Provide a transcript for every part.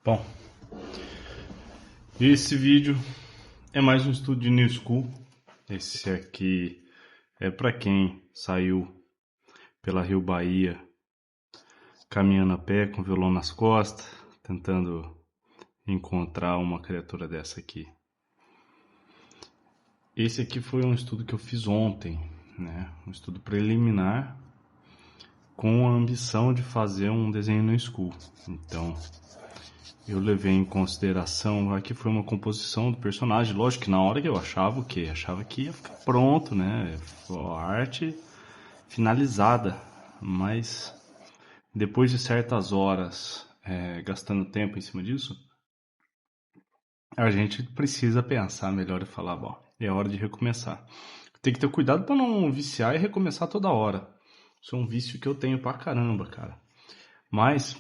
Bom, esse vídeo é mais um estudo de New School. Esse aqui é para quem saiu pela Rio Bahia caminhando a pé com violão nas costas, tentando encontrar uma criatura dessa aqui. Esse aqui foi um estudo que eu fiz ontem, né? Um estudo preliminar com a ambição de fazer um desenho no School. Então, eu levei em consideração, aqui foi uma composição do personagem, lógico que na hora que eu achava que ia ficar pronto, né, a arte finalizada, mas depois de certas horas gastando tempo em cima disso, a gente precisa pensar melhor e falar, bom, é hora de recomeçar. Tem que ter cuidado para não viciar e recomeçar toda hora. Isso é um vício que eu tenho pra caramba, cara. Mas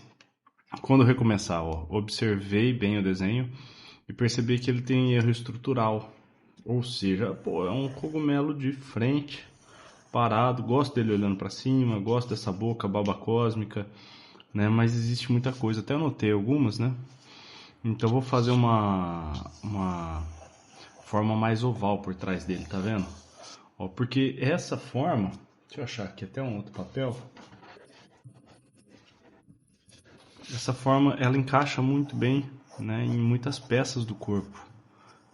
quando eu recomeçar, observei bem o desenho e percebi que ele tem erro estrutural. Ou seja, é um cogumelo de frente, parado. Gosto dele olhando para cima, gosto dessa boca, baba cósmica, né? Mas existe muita coisa. Até anotei algumas, né? Então vou fazer uma forma mais oval por trás dele, tá vendo? Porque essa forma, deixa eu achar aqui até um outro papel. Essa forma, ela encaixa muito bem, né, em muitas peças do corpo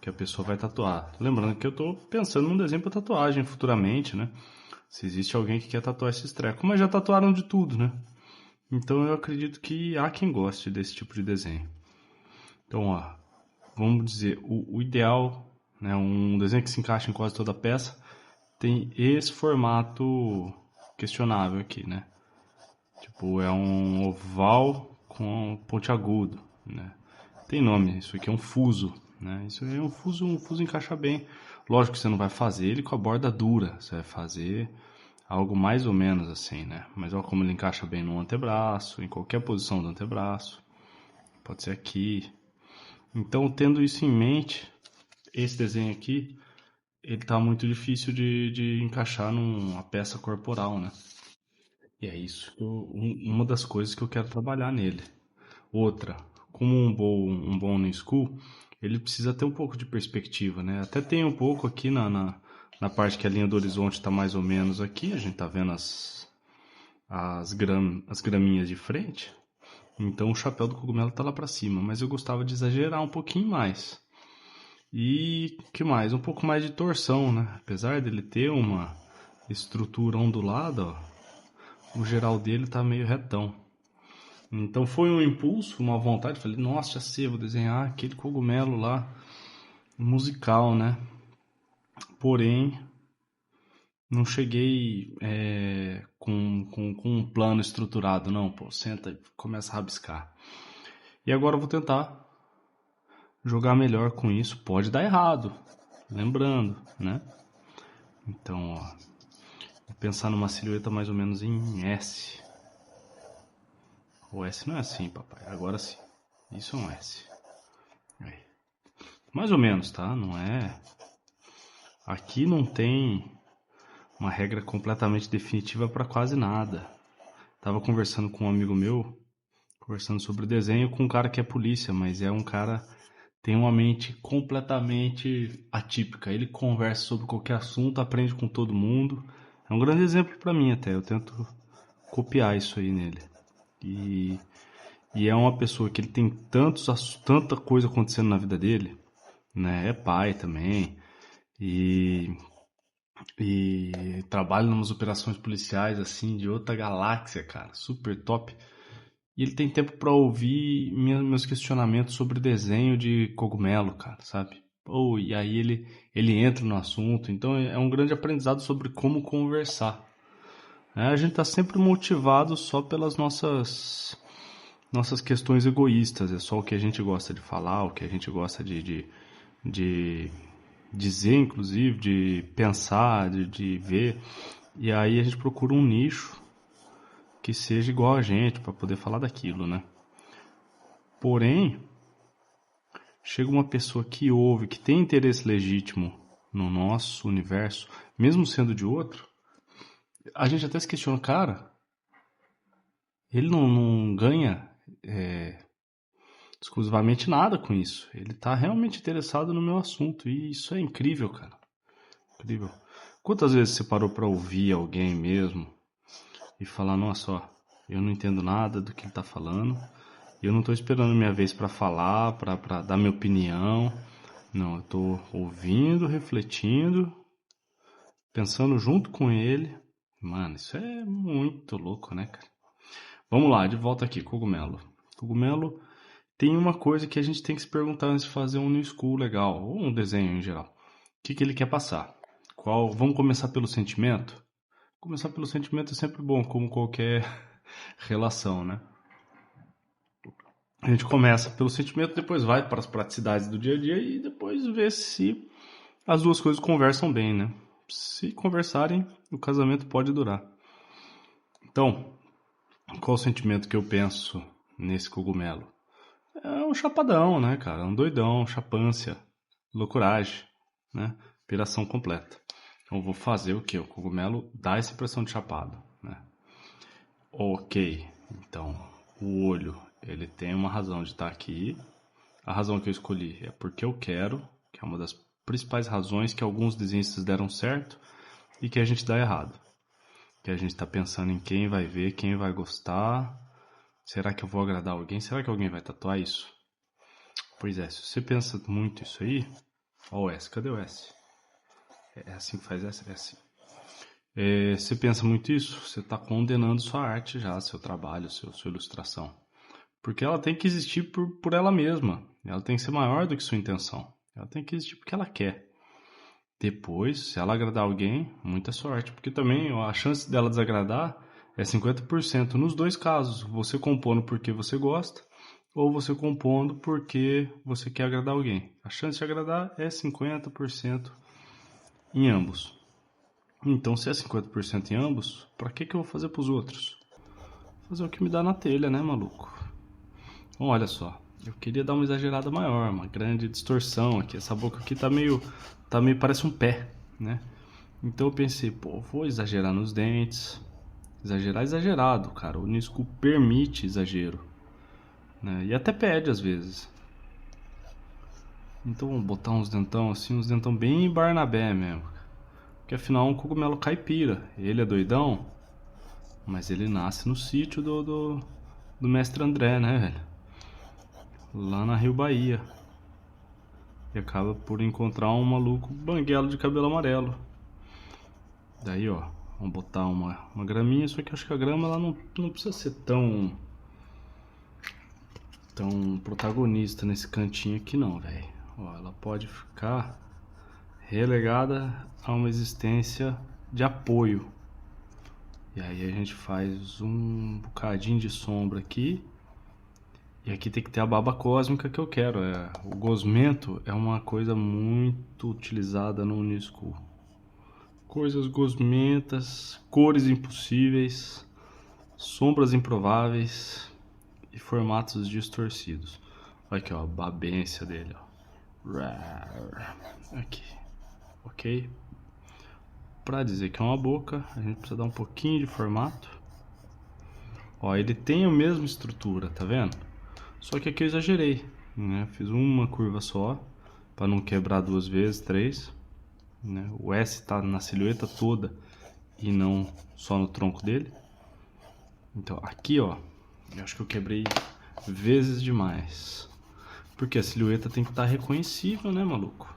que a pessoa vai tatuar. Lembrando que eu estou pensando num desenho para tatuagem futuramente, né? Se existe alguém que quer tatuar esses trecos. Mas já tatuaram de tudo, né? Então eu acredito que há quem goste desse tipo de desenho. Então, vamos dizer, o ideal, né, um desenho que se encaixa em quase toda a peça, tem esse formato questionável aqui, né? Tipo, é um oval com pontiagudo, né? Tem nome, isso aqui é um fuso, né? Isso aí é um fuso encaixa bem. Lógico que você não vai fazer ele com a borda dura, você vai fazer algo mais ou menos assim, né? Mas olha como ele encaixa bem no antebraço, em qualquer posição do antebraço. Pode ser aqui. Então, tendo isso em mente, esse desenho aqui, ele tá muito difícil de encaixar numa peça corporal, né? E é isso, uma das coisas que eu quero trabalhar nele. Outra, como um bom no school, ele precisa ter um pouco de perspectiva, né? Até tem um pouco aqui na parte que a linha do horizonte está mais ou menos aqui, a gente tá vendo as graminhas de frente, então o chapéu do cogumelo tá lá para cima, mas eu gostava de exagerar um pouquinho mais. E que mais? Um pouco mais de torção, né? Apesar dele ter uma estrutura ondulada, o geral dele tá meio retão. Então foi um impulso, uma vontade. Falei, nossa, já sei, vou desenhar aquele cogumelo lá, musical, né? Porém, não cheguei com um plano estruturado, não. Pô, senta e começa a rabiscar. E agora eu vou tentar jogar melhor com isso. Pode dar errado, lembrando, né? Então, vou pensar numa silhueta mais ou menos em S. O S não é assim, papai. Agora sim. Isso é um S. Aí. Mais ou menos, tá? Não é... Aqui não tem uma regra completamente definitiva para quase nada. Tava conversando com um amigo meu, conversando sobre desenho com um cara que é polícia, mas é um cara tem uma mente completamente atípica. Ele conversa sobre qualquer assunto, aprende com todo mundo. É um grande exemplo para mim até. Eu tento copiar isso aí nele. E é uma pessoa que ele tem tanta coisa acontecendo na vida dele, né? É pai também. E trabalha em umas operações policiais assim de outra galáxia, cara, super top. E ele tem tempo pra ouvir meus questionamentos sobre desenho de cogumelo, cara, sabe? E aí ele entra no assunto. Então é um grande aprendizado sobre como conversar. A gente tá sempre motivado só pelas nossas questões egoístas. É só o que a gente gosta de falar, o que a gente gosta de dizer, inclusive, de pensar, de ver. E aí a gente procura um nicho que seja igual a gente para poder falar daquilo, né? Porém, chega uma pessoa que ouve, que tem interesse legítimo no nosso universo, mesmo sendo de outro, a gente até se questiona, cara, ele não ganha exclusivamente nada com isso. Ele tá realmente interessado no meu assunto. E isso é incrível, cara. Incrível. Quantas vezes você parou pra ouvir alguém mesmo e falar, nossa, ó, eu não entendo nada do que ele tá falando. Eu não tô esperando minha vez pra falar, pra dar minha opinião. Não, eu tô ouvindo, refletindo, pensando junto com ele. Mano, isso é muito louco, né, cara? Vamos lá, de volta aqui, cogumelo. Cogumelo tem uma coisa que a gente tem que se perguntar antes de fazer um new school legal, ou um desenho em geral. O que ele quer passar? Vamos começar pelo sentimento? Começar pelo sentimento é sempre bom, como qualquer relação, né? A gente começa pelo sentimento, depois vai para as praticidades do dia a dia e depois vê se as duas coisas conversam bem, né? Se conversarem, o casamento pode durar. Então, qual o sentimento que eu penso nesse cogumelo? É um chapadão, né, cara? Um doidão, chapância, loucuragem, né? Piração completa. Então, eu vou fazer o quê? O cogumelo dá essa impressão de chapado, né? Ok, então, o olho, ele tem uma razão de estar aqui. A razão que eu escolhi é porque eu quero, que é uma das principais razões que alguns desenhistas deram certo e que a gente dá errado. Que a gente está pensando em quem vai ver, quem vai gostar. Será que eu vou agradar alguém? Será que alguém vai tatuar isso? Pois é, se você pensa muito isso aí... Ó o S, cadê o S? É assim que faz S? É assim. Se você pensa muito isso, você está condenando sua arte já, seu trabalho, sua ilustração. Porque ela tem que existir por ela mesma. Ela tem que ser maior do que sua intenção. Ela tem que existir porque ela quer. Depois, se ela agradar alguém, muita sorte. Porque também a chance dela desagradar é 50% nos dois casos. Você compondo porque você gosta ou você compondo porque você quer agradar alguém. A chance de agradar é 50% em ambos. Então, se é 50% em ambos, pra que eu vou fazer pros outros? Fazer o que me dá na telha, né, maluco? Então, olha só. Eu queria dar uma exagerada maior, uma grande distorção aqui. Essa boca aqui tá meio parece um pé, né? Então eu pensei, pô, vou exagerar nos dentes. Exagerar exagerado, cara. O Nisco permite exagero, né? E até pede às vezes. Então vamos botar uns dentão assim, uns dentão bem Barnabé mesmo. Porque afinal é um cogumelo caipira. Ele é doidão, mas ele nasce no sítio do mestre André, né, velho? Lá na Rio Bahia. E acaba por encontrar um maluco banguelo de cabelo amarelo. Daí, ó, vamos botar uma graminha, só que eu acho que a grama ela não precisa ser tão protagonista nesse cantinho aqui não, velho. Ó, ela pode ficar relegada a uma existência de apoio. E aí a gente faz um bocadinho de sombra aqui. E aqui tem que ter a baba cósmica que eu quero. O gosmento é uma coisa muito utilizada no New School. Coisas gosmentas, cores impossíveis, sombras improváveis e formatos distorcidos. Olha aqui, ó, a babência dele, ó. Aqui, ok? Para dizer que é uma boca, a gente precisa dar um pouquinho de formato. Ó, ele tem a mesma estrutura, tá vendo? Só que aqui eu exagerei, né? Fiz uma curva só, para não quebrar duas vezes, três. Né? O S está na silhueta toda e não só no tronco dele. Então aqui, ó, eu acho que eu quebrei vezes demais. Porque a silhueta tem que estar reconhecível, né, maluco?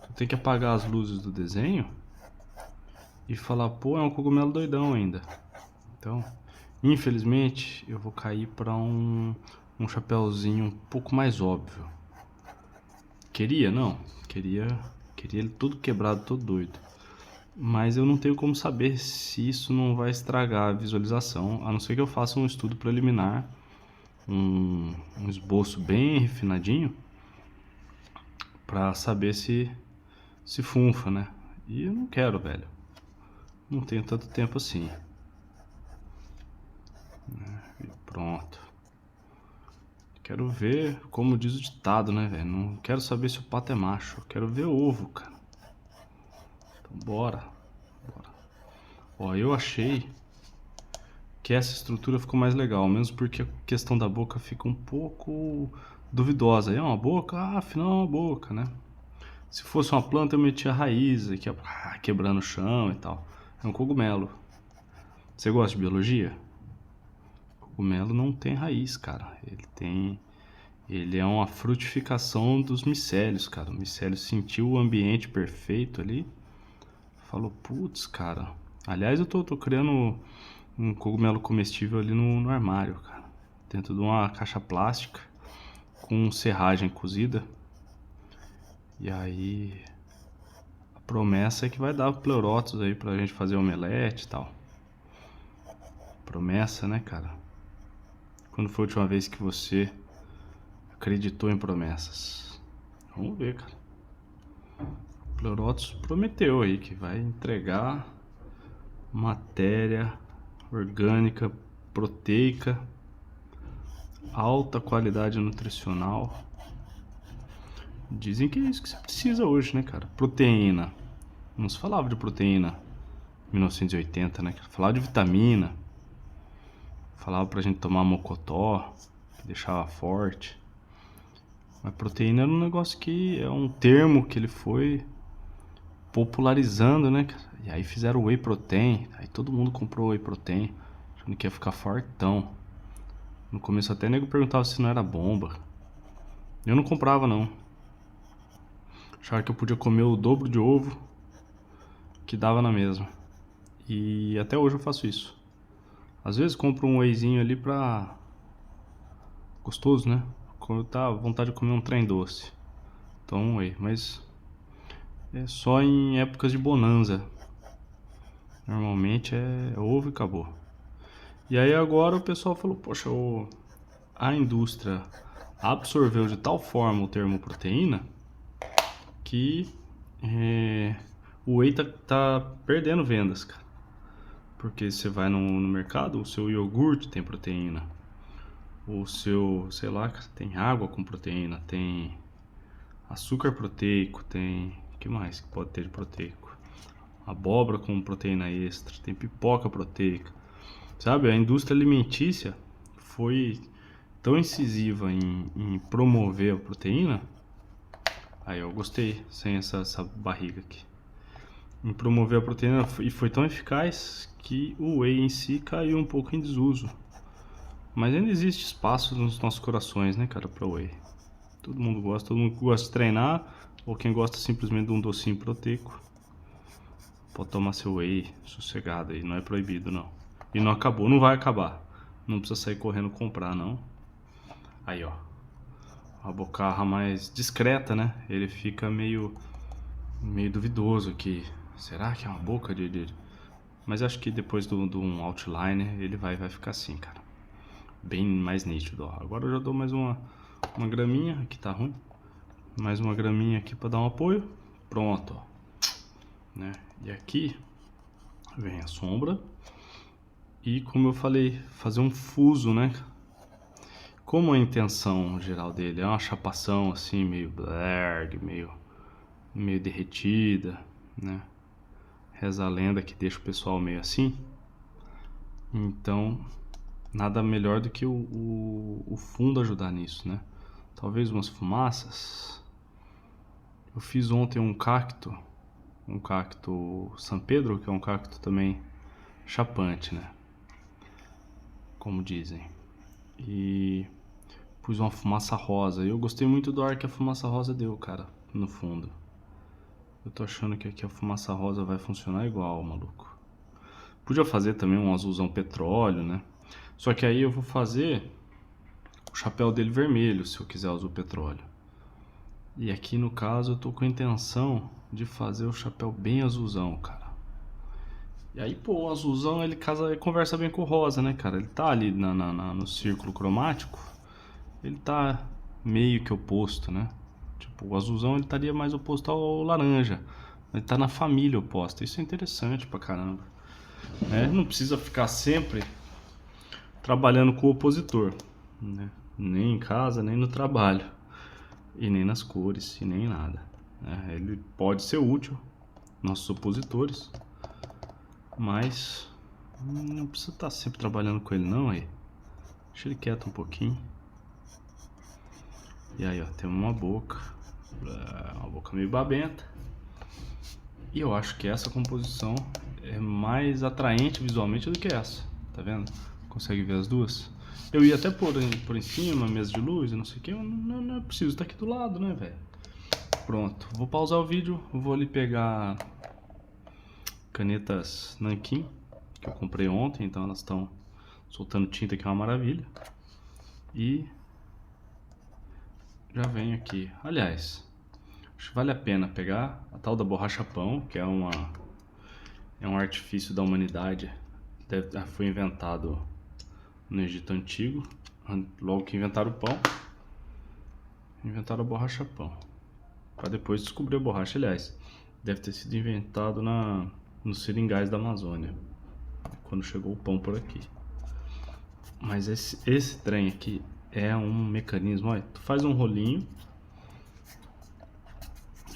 Tu tem que apagar as luzes do desenho e falar, pô, é um cogumelo doidão ainda. Então, infelizmente, eu vou cair para um chapéuzinho um pouco mais óbvio. Queria, não. Queria ele todo quebrado, todo doido. Mas eu não tenho como saber se isso não vai estragar a visualização, a não ser que eu faça um estudo preliminar, um esboço bem refinadinho, pra saber se funfa, né? E eu não quero, velho. Não tenho tanto tempo assim. E pronto. Quero ver, como diz o ditado, né, velho? Não quero saber se o pato é macho. Eu quero ver ovo, cara. Então bora. Ó, eu achei que essa estrutura ficou mais legal, mesmo porque a questão da boca fica um pouco duvidosa. É uma boca? Ah, afinal é uma boca, né? Se fosse uma planta eu metia raiz aqui, quebrando o chão e tal. É um cogumelo. Você gosta de biologia? Cogumelo não tem raiz, cara. Ele é uma frutificação dos micélios, cara. O micélio sentiu o ambiente perfeito ali. Falou, putz, cara. Aliás, eu tô criando um cogumelo comestível ali no armário, cara. Dentro de uma caixa plástica com serragem cozida. E aí a promessa é que vai dar pleuróticos aí pra gente fazer omelete e tal. Promessa, né, cara? Quando foi a última vez que você acreditou em promessas? Vamos ver, cara. Pleuróticos prometeu aí que vai entregar matéria orgânica, proteica, alta qualidade nutricional. Dizem que é isso que você precisa hoje, né, cara? Proteína. Não se falava de proteína em 1980, né? Falava de vitamina. Falava pra gente tomar mocotó, que deixava forte. Mas proteína era um negócio que é um termo que ele foi popularizando, né? E aí fizeram whey protein. Aí todo mundo comprou whey protein, achando que ia ficar fortão. No começo até nego perguntava se não era bomba. Eu não comprava, não. Achava que eu podia comer o dobro de ovo que dava na mesma. E até hoje eu faço isso. Às vezes compro um wheyzinho ali pra... gostoso, né? Quando tá vontade de comer um trem doce. Então um whey, mas... é só em épocas de bonança. Normalmente é ovo e acabou. E aí agora o pessoal falou, poxa, a indústria absorveu de tal forma o termo proteína que o whey tá perdendo vendas, cara. Porque você vai no mercado, o seu iogurte tem proteína. O seu, sei lá, tem água com proteína, tem açúcar proteico, tem... o que mais que pode ter de proteico? Abóbora com proteína extra, tem pipoca proteica. Sabe, a indústria alimentícia foi tão incisiva em promover a proteína. Aí eu gostei, sem essa barriga aqui. Em promover a proteína e foi tão eficaz que o whey em si caiu um pouco em desuso. Mas ainda existe espaço nos nossos corações, né, cara, pra whey. Todo mundo gosta de treinar, ou quem gosta simplesmente de um docinho proteico. Pode tomar seu whey sossegado aí, não é proibido não. E não acabou, não vai acabar. Não precisa sair correndo comprar, não. Aí, ó. A bocarra mais discreta, né? Ele fica meio duvidoso aqui. Será que é uma boca de... Mas acho que depois do um outliner ele vai ficar assim, cara. Bem mais nítido, ó. Agora eu já dou mais uma graminha. Aqui tá ruim. Mais uma graminha aqui pra dar um apoio. Pronto, ó. Né? E aqui vem a sombra. E como eu falei, fazer um fuso, né? Como a intenção geral dele é uma chapação assim, meio blerg, meio derretida, né? Reza a lenda que deixa o pessoal meio assim. Então, nada melhor do que o fundo ajudar nisso, né? Talvez umas fumaças. Eu fiz ontem um cacto San Pedro, que é um cacto também chapante, né? Como dizem. E pus uma fumaça rosa. E eu gostei muito do ar que a fumaça rosa deu, cara, no fundo. Eu tô achando que aqui a fumaça rosa vai funcionar igual, maluco. Podia fazer também um azulzão petróleo, né? Só que aí eu vou fazer o chapéu dele vermelho, se eu quiser azul petróleo. E aqui no caso eu tô com a intenção de fazer o chapéu bem azulzão, cara. E aí, pô, o azulzão ele conversa bem com o rosa, né, cara? Ele tá ali no círculo cromático. Ele tá meio que oposto, né? Tipo, o azulzão ele estaria mais oposto ao laranja. Ele tá na família oposta. Isso é interessante pra caramba. Né? Não precisa ficar sempre trabalhando com o opositor, né? Nem em casa, nem no trabalho. E nem nas cores, e nem em nada. Né? Ele pode ser útil, nossos opositores. Mas Não precisa estar sempre trabalhando com ele não, aí. Deixa ele quieto um pouquinho. E aí, ó, tem uma boca meio babenta. E eu acho que essa composição é mais atraente visualmente do que essa, tá vendo? Consegue ver as duas? Eu ia até por em cima, mesa de luz e não sei o que, mas não é preciso, tá aqui do lado, né, velho? Pronto, vou pausar o vídeo, vou ali pegar canetas Nankin, que eu comprei ontem, então elas estão soltando tinta, que é uma maravilha. E já venho aqui. Aliás, acho que vale a pena pegar a tal da borracha pão, que é um artifício da humanidade. Foi inventado no Egito Antigo. Logo que inventaram o pão, inventaram a borracha pão. Para depois descobrir a borracha, aliás. Deve ter sido inventado nos seringais da Amazônia, quando chegou o pão por aqui. Mas esse trem aqui é um mecanismo, olha, tu faz um rolinho,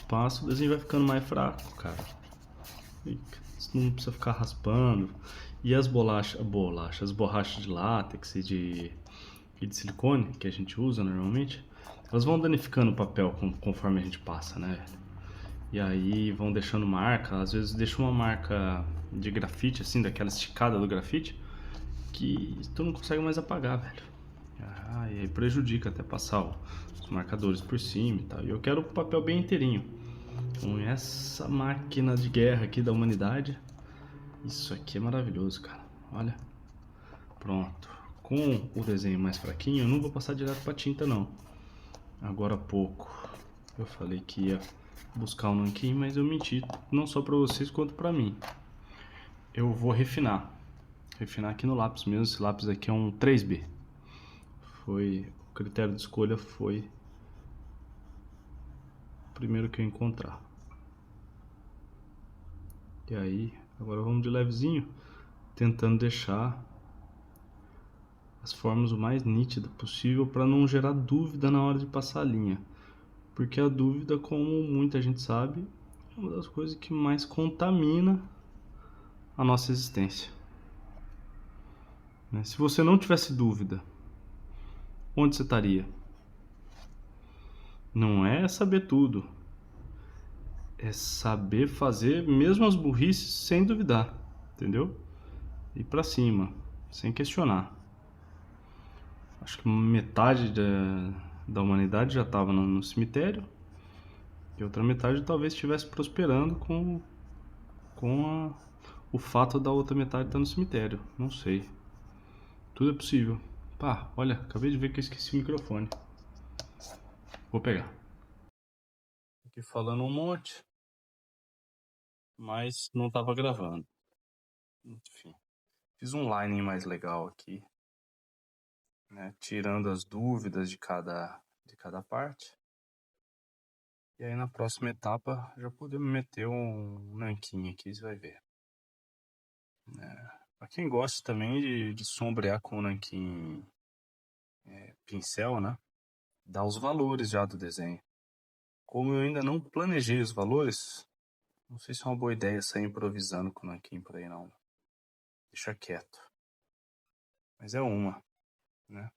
passa, o desenho vai ficando mais fraco, cara. Não precisa ficar raspando. E as as borrachas de látex e de silicone que a gente usa normalmente, elas vão danificando o papel conforme a gente passa, né? E aí vão deixando marca, às vezes deixa uma marca de grafite, assim, daquela esticada do grafite, que tu não consegue mais apagar, velho. E aí prejudica até passar os marcadores por cima e tal. E eu quero o papel bem inteirinho. Com essa máquina de guerra aqui da humanidade, isso aqui é maravilhoso, cara. Olha, pronto. Com o desenho mais fraquinho, eu não vou passar direto pra tinta, não. Agora há pouco eu falei que ia buscar o nanquim, mas eu menti, não só para vocês quanto para mim. Eu vou refinar aqui no lápis mesmo. Esse lápis aqui é um 3B. O critério de escolha foi o primeiro que eu encontrar. E aí, agora vamos de levezinho, tentando deixar as formas o mais nítidas possível para não gerar dúvida na hora de passar a linha. Porque a dúvida, como muita gente sabe, é uma das coisas que mais contamina a nossa existência. Se você não tivesse dúvida, onde você estaria? Não é saber tudo, é saber fazer mesmo as burrices sem duvidar, entendeu? Ir pra cima, sem questionar. Acho que metade da humanidade já estava no cemitério e outra metade talvez estivesse prosperando com o fato da outra metade estar no cemitério. Não sei. Tudo é possível. Pá, olha, acabei de ver que eu esqueci o microfone. Vou pegar. Aqui falando um monte, mas não estava gravando. Enfim, fiz um lining mais legal aqui, né? Tirando as dúvidas de cada parte. E aí na próxima etapa já podemos meter um nanquim aqui, você vai ver. Para quem gosta também de sombrear com o nanquim pincel, né? Dá os valores já do desenho. Como eu ainda não planejei os valores, não sei se é uma boa ideia sair improvisando com o nanquim por aí não. Deixa quieto. Mas é uma, né?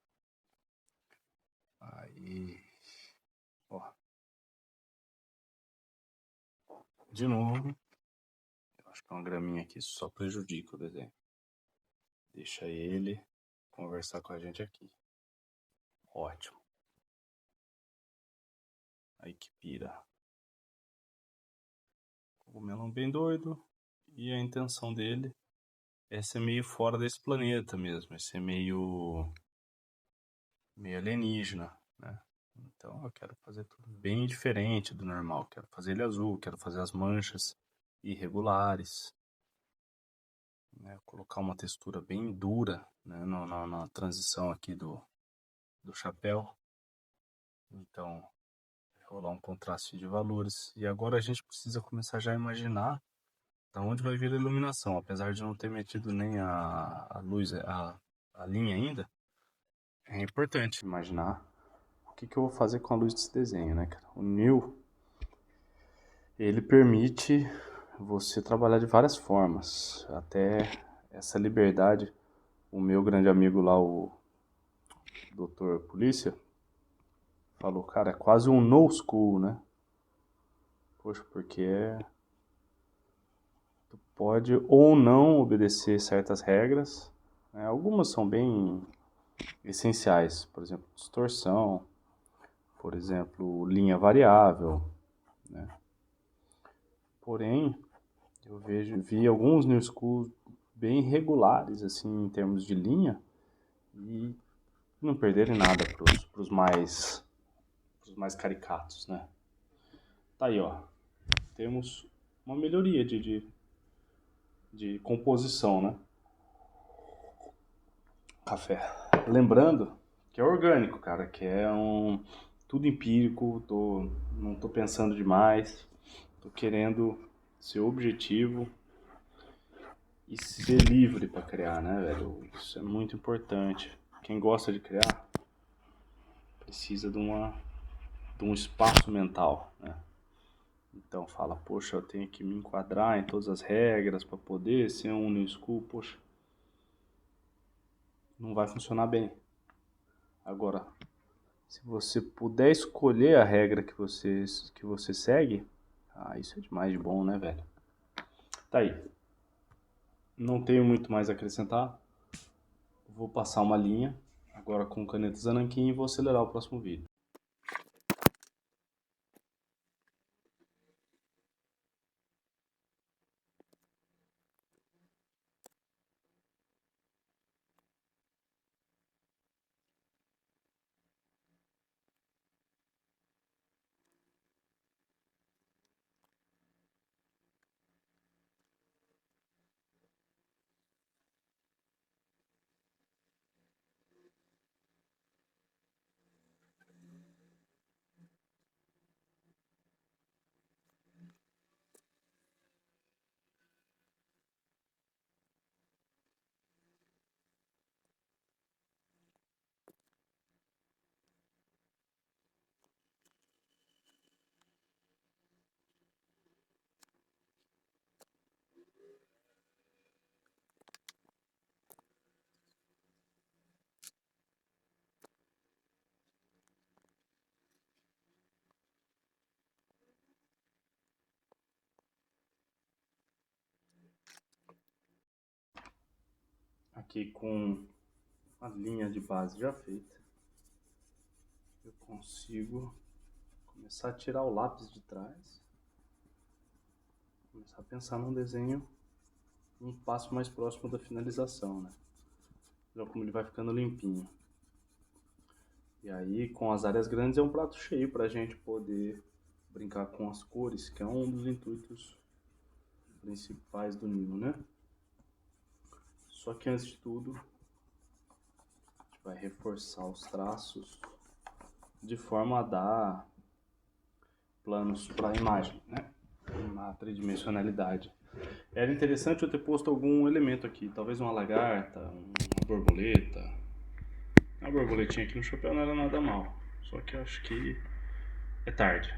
Aí, ó. De novo. Acho que uma graminha aqui só prejudica o desenho. Deixa ele conversar com a gente aqui. Ótimo. Aí que pira. O melão bem doido. E a intenção dele é ser meio fora desse planeta mesmo. É ser meio alienígena, né? Então eu quero fazer tudo bem diferente do normal. Quero fazer ele azul, quero fazer as manchas irregulares, né? Colocar uma textura bem dura, né? na transição aqui do chapéu. Então, rolar um contraste de valores. E agora a gente precisa começar já a imaginar da onde vai vir a iluminação. Apesar de não ter metido nem a luz, a linha ainda, é importante imaginar o que eu vou fazer com a luz desse desenho, né, cara? O New, ele permite você trabalhar de várias formas, até essa liberdade, o meu grande amigo lá, o Doutor Polícia, falou, cara, é quase um no school, né? Poxa, porque tu pode ou não obedecer certas regras, né? Algumas são bem essenciais, por exemplo, distorção, por exemplo, linha variável, né? Porém, vi alguns new schools bem regulares, assim, em termos de linha, e não perderem nada pros mais caricatos, né? Tá aí, ó. Temos uma melhoria de composição, né? Café. Lembrando que é orgânico, cara, que é tudo empírico, não tô pensando demais, tô querendo ser objetivo e ser livre para criar, né, velho? Isso é muito importante. Quem gosta de criar precisa de um espaço mental, né? Então fala, poxa, eu tenho que me enquadrar em todas as regras para poder ser um new school, poxa, não vai funcionar bem. Agora, se você puder escolher a regra que você segue, isso é demais de bom, né, velho? Tá aí. Não tenho muito mais a acrescentar. Vou passar uma linha agora com caneta Zananquim e vou acelerar o próximo vídeo. Aqui com a linha de base já feita, eu consigo começar a tirar o lápis de trás, começar a pensar num desenho um passo mais próximo da finalização, né? Já como ele vai ficando limpinho. E aí, com as áreas grandes, é um prato cheio para a gente poder brincar com as cores, que é um dos intuitos principais do Nilo, né? Só que antes de tudo, a gente vai reforçar os traços de forma a dar planos para a imagem, né? Na tridimensionalidade. Era interessante eu ter posto algum elemento aqui, talvez uma lagarta, uma borboleta. A borboletinha aqui no chapéu não era nada mal, só que eu acho que é tarde.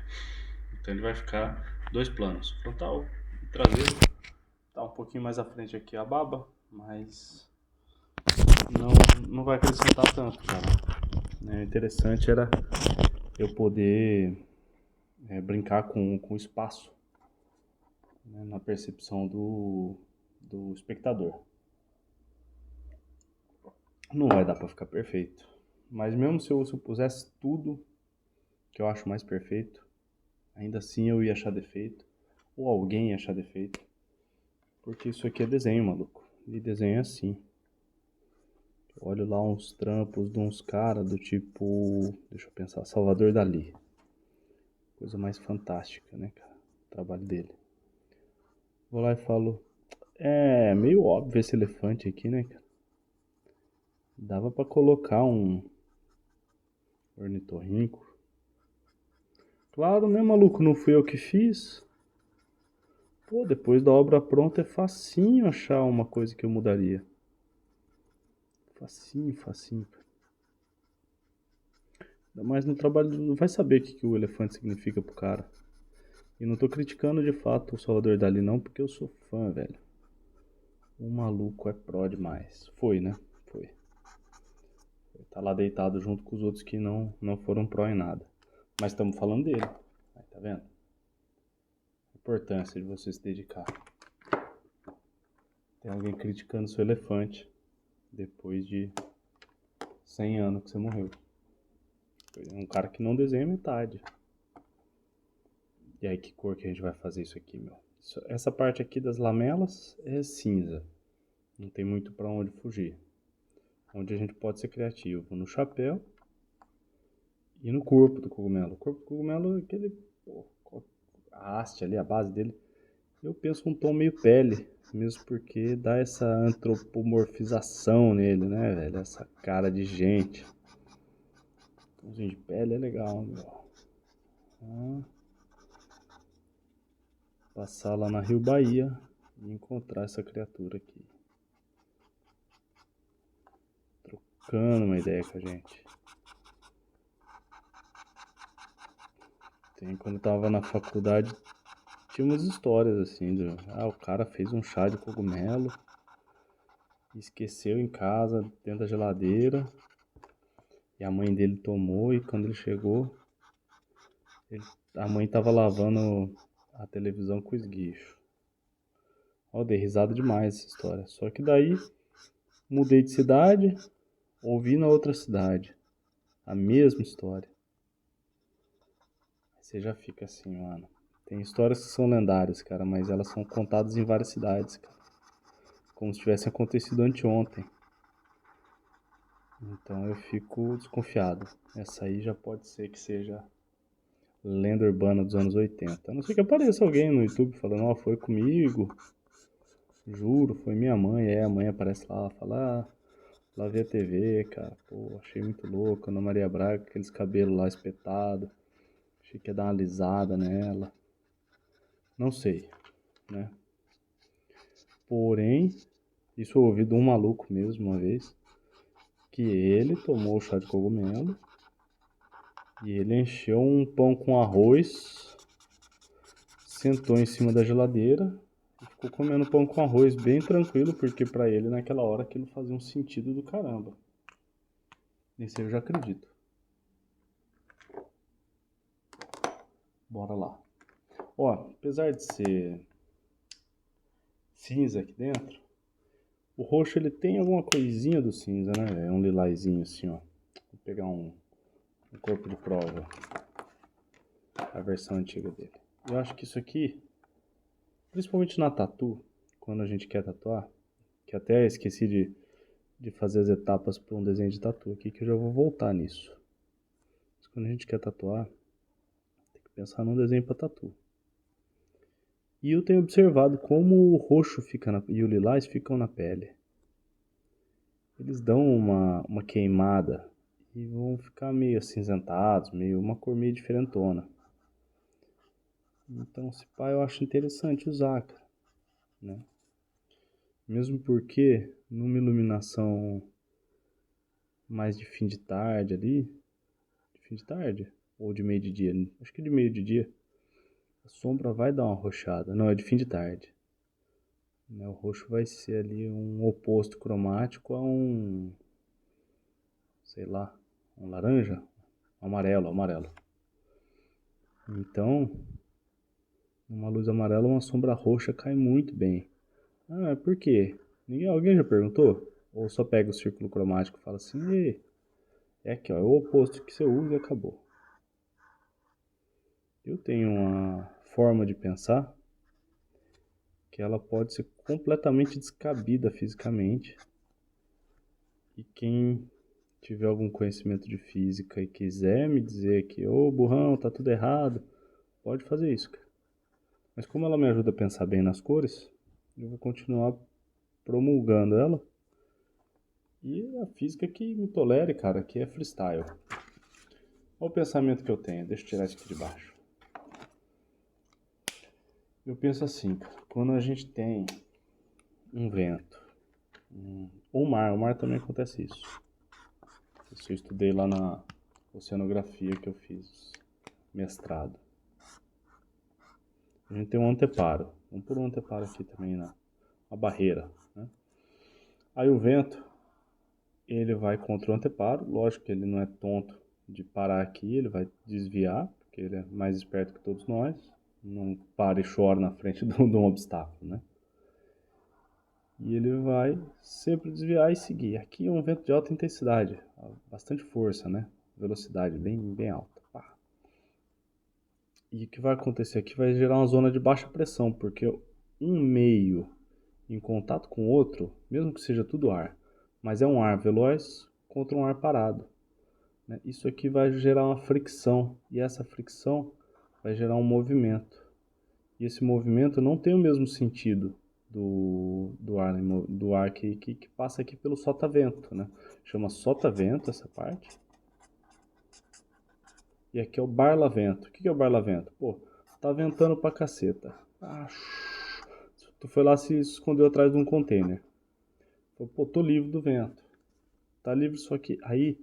Então ele vai ficar dois planos, frontal e traseiro. Tá um pouquinho mais à frente aqui a baba, mas não vai acrescentar tanto, cara. O interessante era eu poder brincar com o espaço, né, na percepção do espectador. Não vai dar pra ficar perfeito, mas mesmo se eu pusesse tudo que eu acho mais perfeito, ainda assim eu ia achar defeito, ou alguém ia achar defeito, porque isso aqui é desenho, maluco, e desenho é assim. Eu olho lá uns trampos de uns caras do tipo, deixa eu pensar, Salvador Dalí, coisa mais fantástica, né, cara, o trabalho dele. Vou lá e falo, é meio óbvio esse elefante aqui, né, cara? Dava pra colocar um ornitorrinco. Claro, né, maluco? Não fui eu que fiz. Pô, depois da obra pronta é facinho achar uma coisa que eu mudaria. Facinho, facinho. Ainda mais no trabalho, não vai saber o que o elefante significa pro cara. E não tô criticando de fato o Salvador Dali não, porque eu sou fã, velho. O maluco é pró demais. Foi, né? Foi. Tá lá deitado junto com os outros que não foram pró em nada. Mas estamos falando dele. Aí, tá vendo? A importância de você se dedicar. Tem alguém criticando seu elefante depois de 100 anos que você morreu. Um cara que não desenha metade. E aí, que cor que a gente vai fazer isso aqui, meu? Essa parte aqui das lamelas é cinza. Não tem muito pra onde fugir. Onde a gente pode ser criativo? No chapéu e no corpo do cogumelo. O corpo do cogumelo é aquele... a haste ali, a base dele. Eu penso um tom meio pele. Mesmo porque dá essa antropomorfização nele, né, velho? Essa cara de gente. Tomzinho de pele é legal, meu. Passar lá na Rio Bahia e encontrar essa criatura aqui. Trocando uma ideia com a gente. Quando eu tava na faculdade, tinha umas histórias assim, o cara fez um chá de cogumelo, esqueceu em casa, dentro da geladeira, e a mãe dele tomou, e quando ele chegou, a mãe tava lavando a televisão com esguicho. Dei risada demais essa história. Só que daí, mudei de cidade, ouvi na outra cidade, a mesma história. Você já fica assim, mano. Tem histórias que são lendárias, cara, mas elas são contadas em várias cidades, cara. Como se tivesse acontecido anteontem. Então eu fico desconfiado. Essa aí já pode ser que seja lenda urbana dos anos 80. A não ser que apareça alguém no YouTube falando, foi comigo. Juro, foi minha mãe. A mãe aparece lá, fala, lá vi a TV, cara. Pô, achei muito louco. Ana Maria Braga, aqueles cabelos lá espetados. Achei que ia dar uma alisada nela. Não sei, né? Porém, isso eu ouvi de um maluco mesmo uma vez. Que ele tomou o chá de cogumelo. E ele encheu um pão com arroz, sentou em cima da geladeira e ficou comendo pão com arroz bem tranquilo, porque pra ele naquela hora aquilo fazia um sentido do caramba. Esse eu já acredito. Bora lá. Apesar de ser cinza aqui dentro, o roxo ele tem alguma coisinha do cinza, né? É um lilazinho assim, ó. Vou pegar um corpo de prova. A versão antiga dele. Eu acho que isso aqui, principalmente na tatu, quando a gente quer tatuar, que até esqueci de fazer as etapas para um desenho de tatu aqui, que eu já vou voltar nisso. Mas quando a gente quer tatuar, tem que pensar num desenho para tatu. E eu tenho observado como o roxo fica e o lilás ficam na pele. Eles dão uma queimada e vão ficar meio acinzentados, uma cor meio diferentona. Então, esse pá eu acho interessante usar, cara, né? Mesmo porque numa iluminação mais de fim de tarde ali, de fim de tarde ou de meio de dia, acho que de meio de dia, a sombra vai dar uma roxada, não, é de fim de tarde. O roxo vai ser ali um oposto cromático a sei lá, um laranja, amarelo. Então, uma luz amarela, uma sombra roxa cai muito bem. Por quê? Alguém já perguntou? Ou só pega o círculo cromático e fala assim, é aqui, ó, é o oposto que você usa e acabou. Eu tenho uma forma de pensar que ela pode ser completamente descabida fisicamente. E quem tiver algum conhecimento de física e quiser me dizer que, burrão, tá tudo errado, pode fazer isso, cara. Mas como ela me ajuda a pensar bem nas cores, eu vou continuar promulgando ela. E a física que me tolere, cara, que é freestyle. Olha o pensamento que eu tenho, deixa eu tirar isso aqui de baixo. Eu penso assim, cara, quando a gente tem um vento, ou o mar também acontece isso. Isso eu estudei lá na oceanografia que eu fiz mestrado. A gente tem um anteparo. Vamos pôr um anteparo aqui também na barreira, né? Aí o vento, ele vai contra o anteparo, lógico que ele não é tonto de parar aqui, ele vai desviar, porque ele é mais esperto que todos nós, não para e chora na frente de um obstáculo, né? E ele vai sempre desviar e seguir. Aqui é um vento de alta intensidade, bastante força, né? Velocidade bem alta. Pá. E o que vai acontecer aqui vai gerar uma zona de baixa pressão, porque um meio em contato com o outro, mesmo que seja tudo ar, mas é um ar veloz contra um ar parado, né? Isso aqui vai gerar uma fricção, e essa fricção vai gerar um movimento. E esse movimento não tem o mesmo sentido do ar que passa aqui pelo sotavento, né? Chama sotavento essa parte. E aqui é o barlavento. O que é o barlavento? Pô, tá ventando pra caceta. Tu foi lá se escondeu atrás de um container. Pô, tô livre do vento. Tá livre, só que aí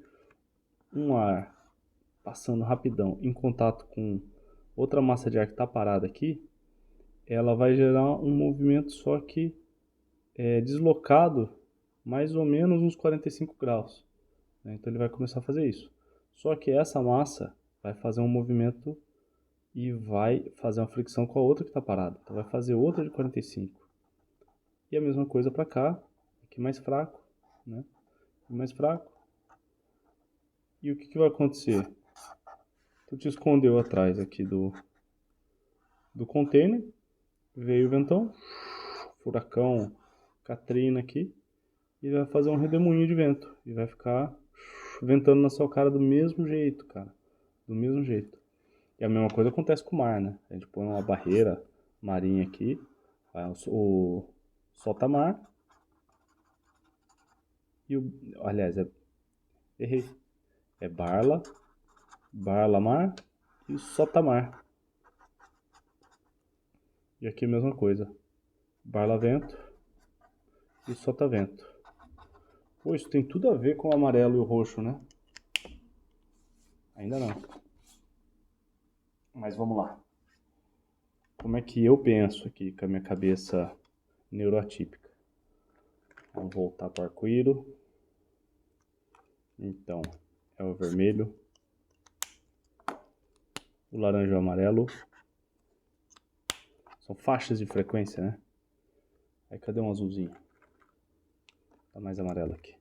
um ar passando rapidão em contato com outra massa de ar que tá parada aqui, ela vai gerar um movimento só que deslocado mais ou menos uns 45 graus, né? Então ele vai começar a fazer isso. Só que essa massa vai fazer um movimento e vai fazer uma fricção com a outra que está parada. Então vai fazer outra de 45. E a mesma coisa para cá, aqui mais fraco, né? Mais fraco. E o que vai acontecer? Tu te escondeu atrás aqui do container, veio o ventão, furacão, Katrina aqui, e vai fazer um redemoinho de vento. E vai ficar ventando na sua cara do mesmo jeito, cara. Do mesmo jeito. E a mesma coisa acontece com o mar, né? A gente põe uma barreira marinha aqui, o solta-mar, e aliás, errei. É barla-mar e solta-mar. E aqui a mesma coisa. Barla-vento e solta-vento. Pô, isso tem tudo a ver com o amarelo e o roxo, né? Ainda não. Mas vamos lá. Como é que eu penso aqui com a minha cabeça neuroatípica? Vamos voltar para o arco-íris. Então, é o vermelho, o laranja e o amarelo. São faixas de frequência, né? Aí cadê um azulzinho? Tá mais amarelo aqui.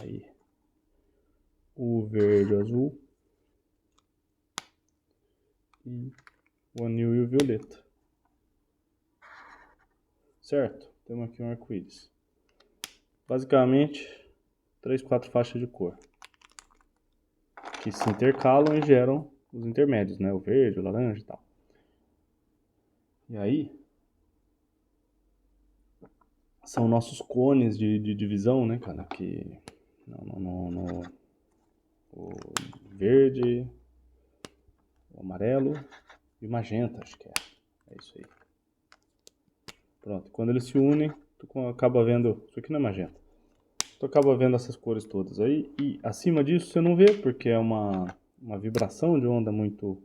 Aí. O verde, o azul. E o anil e o violeta. Certo? Temos aqui um arco-íris. Basicamente, 3, 4 faixas de cor. Que se intercalam e geram os intermédios, né? O verde, o laranja e tal. E aí, são nossos cones de divisão, né, cara? Que o verde, o amarelo e o magenta, acho que é. É isso aí. Pronto. Quando eles se unem, tu acaba vendo... Isso aqui não é magenta. Tu acaba vendo essas cores todas aí. E acima disso você não vê, porque é uma vibração de onda muito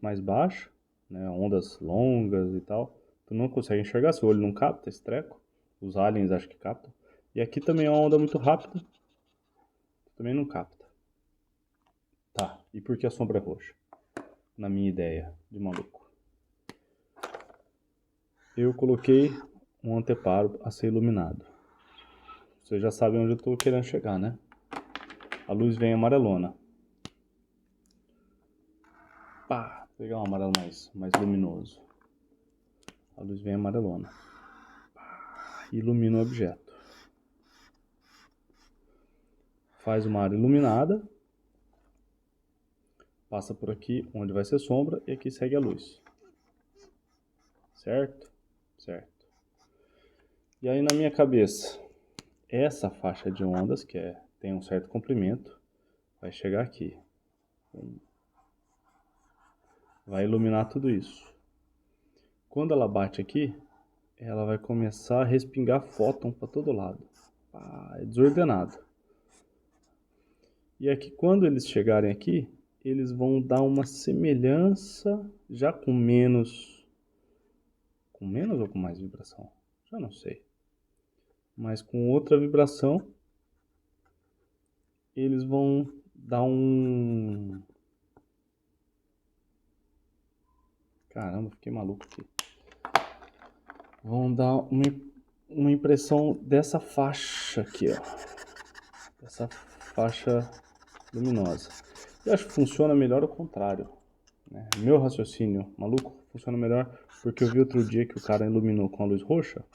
mais baixa, né? Ondas longas e tal. Tu não consegue enxergar, seu olho não capta esse treco. Os aliens acho que captam. E aqui também é uma onda muito rápida. Tu também não capta. Tá, e por que a sombra é roxa? Na minha ideia de maluco. Eu coloquei um anteparo a ser iluminado. Vocês já sabem onde eu estou querendo chegar, né? A luz vem amarelona. Pá, vou pegar um amarelo mais luminoso. A luz vem amarelona. Pá, ilumina o objeto. Faz uma área iluminada. Passa por aqui onde vai ser sombra e aqui segue a luz. Certo? Certo. E aí na minha cabeça, essa faixa de ondas, que tem um certo comprimento, vai chegar aqui. Vai iluminar tudo isso. Quando ela bate aqui, ela vai começar a respingar fóton para todo lado. É desordenado. E aqui, quando eles chegarem aqui, eles vão dar uma semelhança, já com menos com menos ou com mais vibração? Já não sei. Mas com outra vibração, eles vão dar um... Caramba, fiquei maluco aqui. Vão dar uma impressão dessa faixa aqui, ó. Essa faixa luminosa. Eu acho que funciona melhor o contrário, né? Meu raciocínio maluco funciona melhor porque eu vi outro dia que o cara iluminou com a luz roxa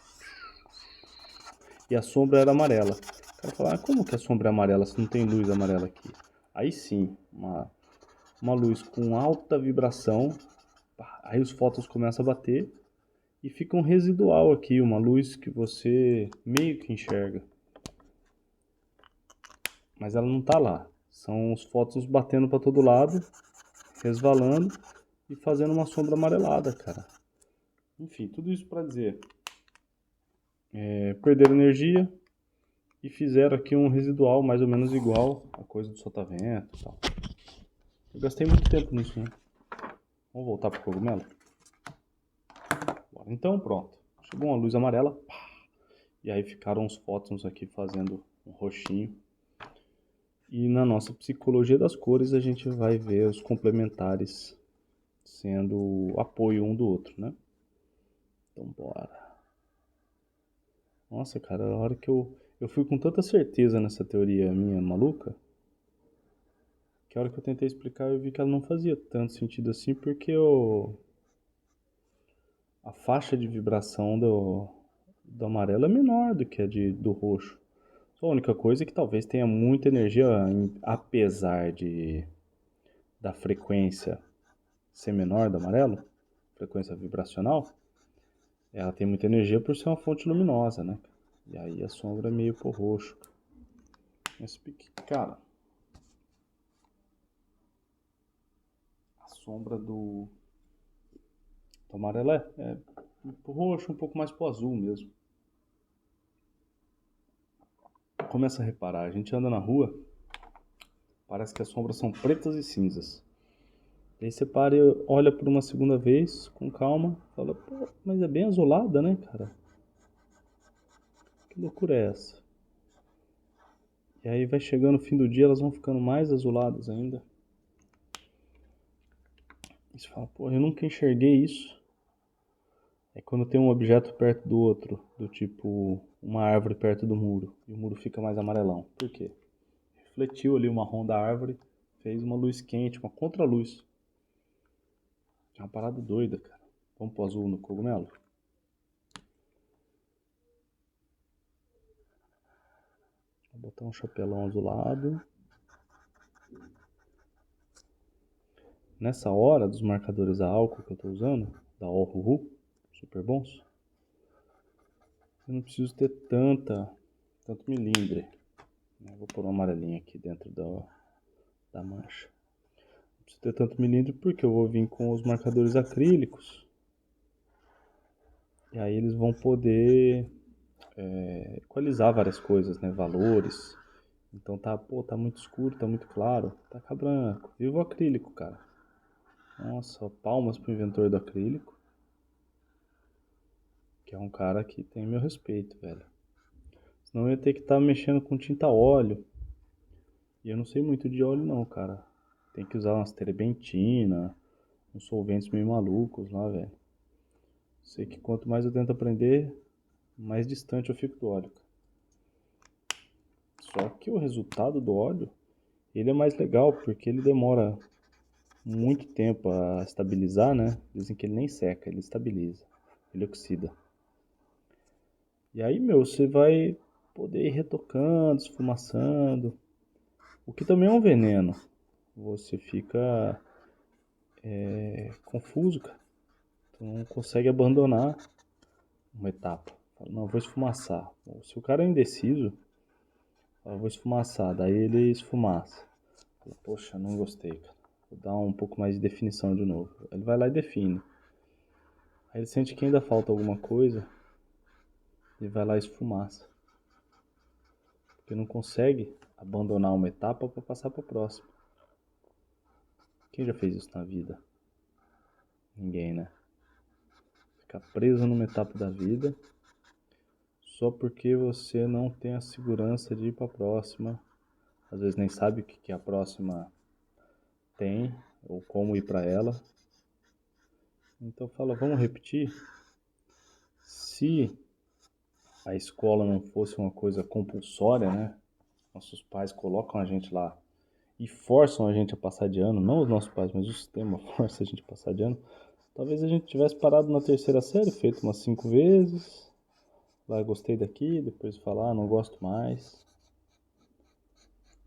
e a sombra era amarela. O cara falou, como que a sombra é amarela se não tem luz amarela aqui? Aí sim, uma luz com alta vibração, aí os fótons começam a bater e fica um residual aqui, uma luz que você meio que enxerga. Mas ela não está lá. São os fótons batendo para todo lado, resvalando e fazendo uma sombra amarelada, cara. Enfim, tudo isso para dizer, perderam energia e fizeram aqui um residual mais ou menos igual a coisa do sotavento e tal. Eu gastei muito tempo nisso, né? Vamos voltar pro cogumelo? Então pronto, chegou uma luz amarela, pá, e aí ficaram os fótons aqui fazendo um roxinho. E na nossa psicologia das cores a gente vai ver os complementares sendo apoio um do outro, né? Então bora. Nossa, cara, a hora que eu fui com tanta certeza nessa teoria minha maluca, que a hora que eu tentei explicar eu vi que ela não fazia tanto sentido assim, porque a faixa de vibração do amarelo é menor do que a do roxo. Só a única coisa é que talvez tenha muita energia, apesar da frequência ser menor do amarelo, frequência vibracional, ela tem muita energia por ser uma fonte luminosa, né? E aí a sombra é meio por roxo. Mas, cara, a sombra do amarelo é pro roxo, um pouco mais pro azul mesmo. Começa a reparar, a gente anda na rua, parece que as sombras são pretas e cinzas. Aí você para e olha por uma segunda vez, com calma, fala, pô, mas é bem azulada, né, cara? Que loucura é essa? E aí vai chegando o fim do dia, elas vão ficando mais azuladas ainda. E você fala, pô, eu nunca enxerguei isso. É quando tem um objeto perto do outro, do tipo uma árvore perto do muro, e o muro fica mais amarelão. Por quê? Refletiu ali o marrom da árvore, fez uma luz quente, uma contraluz. É uma parada doida, cara. Vamos pro azul no cogumelo? Vou botar um chapelão azulado. Nessa hora dos marcadores a álcool que eu tô usando, da Ohuhu, super bons, eu não preciso ter tanto milímetro. Vou pôr um amarelinho aqui dentro da mancha. Não preciso ter tanto milímetro porque eu vou vir com os marcadores acrílicos. E aí eles vão poder equalizar várias coisas, né? Valores. Então tá muito escuro, tá muito claro, tá cá branco. Viva o acrílico, cara. Nossa, palmas pro inventor do acrílico. Que é um cara que tem meu respeito, velho. Senão eu ia ter que estar mexendo com tinta óleo. E eu não sei muito de óleo não, cara. Tem que usar umas terebentina, uns solventes meio malucos lá, velho. Sei que quanto mais eu tento aprender, mais distante eu fico do óleo. Só que o resultado do óleo, ele é mais legal, porque ele demora muito tempo a estabilizar, né? Dizem que ele nem seca, ele estabiliza, ele oxida. E aí, você vai poder ir retocando, esfumaçando, o que também é um veneno. Você fica confuso, cara. Tu não consegue abandonar uma etapa. Fala, não, vou esfumaçar. Se o cara é indeciso, fala, vou esfumaçar. Daí ele esfumaça. Fala, poxa, não gostei, cara. Vou dar um pouco mais de definição de novo. Ele vai lá e define. Aí ele sente que ainda falta alguma coisa. Ele vai lá e esfumaça. Porque não consegue abandonar uma etapa para passar para a próxima. Quem já fez isso na vida? Ninguém, né? Ficar preso numa etapa da vida só porque você não tem a segurança de ir para a próxima. Às vezes nem sabe o que a próxima tem ou como ir para ela. Então fala, vamos repetir? Se a escola não fosse uma coisa compulsória, né? Nossos pais colocam a gente lá e forçam a gente a passar de ano, não os nossos pais, mas o sistema força a gente a passar de ano. Talvez a gente tivesse parado na terceira série, feito umas 5 vezes. Lá gostei daqui, depois falar, não gosto mais.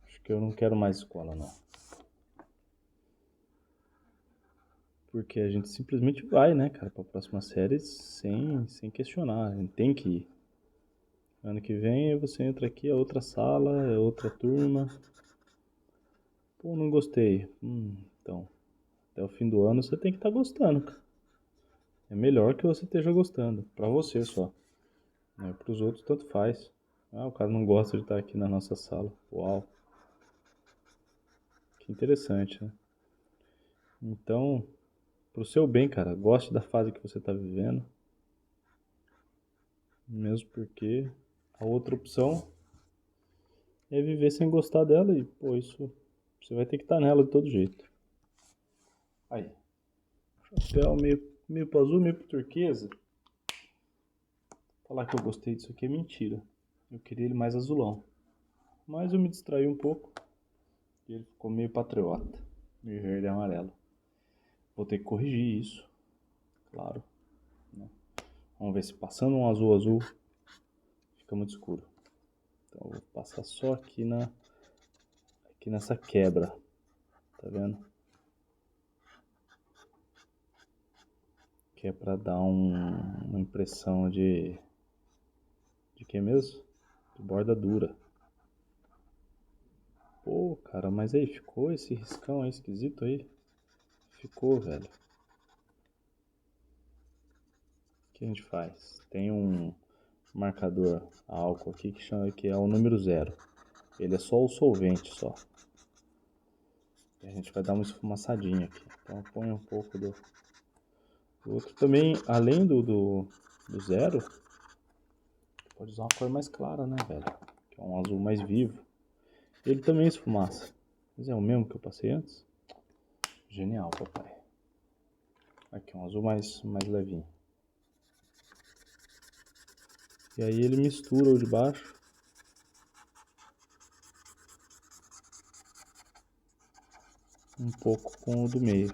Acho que eu não quero mais escola, não. Porque a gente simplesmente vai, né, cara, pra próxima série sem questionar. A gente tem que ir. Ano que vem você entra aqui, é outra sala, é outra turma. Pô, não gostei. Então, até o fim do ano você tem que estar gostando, cara. É melhor que você esteja gostando. Pra você só. Né? Pros outros, tanto faz. Ah, o cara não gosta de estar aqui na nossa sala. Uau. Que interessante, né? Então, pro seu bem, cara, goste da fase que você tá vivendo. Mesmo porque a outra opção é viver sem gostar dela e, pô, isso você vai ter que estar nela de todo jeito. Aí, chapéu meio pro azul, meio pro turquesa. Falar que eu gostei disso aqui é mentira. Eu queria ele mais azulão. Mas eu me distraí um pouco e ele ficou meio patriota, meio verde e amarelo. Vou ter que corrigir isso, claro. Né? Vamos ver se passando um azul azul fica muito escuro. Então eu vou passar só aqui nessa quebra, tá vendo? Que é pra dar uma impressão de que mesmo? De borda dura. Pô, cara, mas aí ficou esse riscão aí esquisito aí? Ficou, velho. O que a gente faz? Tem um marcador a álcool aqui que chama que é o número 0. Ele é só o solvente só. E a gente vai dar uma esfumaçadinha aqui. Então põe um pouco do outro também, além do 0, pode usar uma cor mais clara, né, velho? Que é um azul mais vivo. Ele também esfumaça. Mas é o mesmo que eu passei antes? Genial, papai. Aqui, um azul mais levinho. E aí ele mistura o de baixo. Um pouco com o do meio.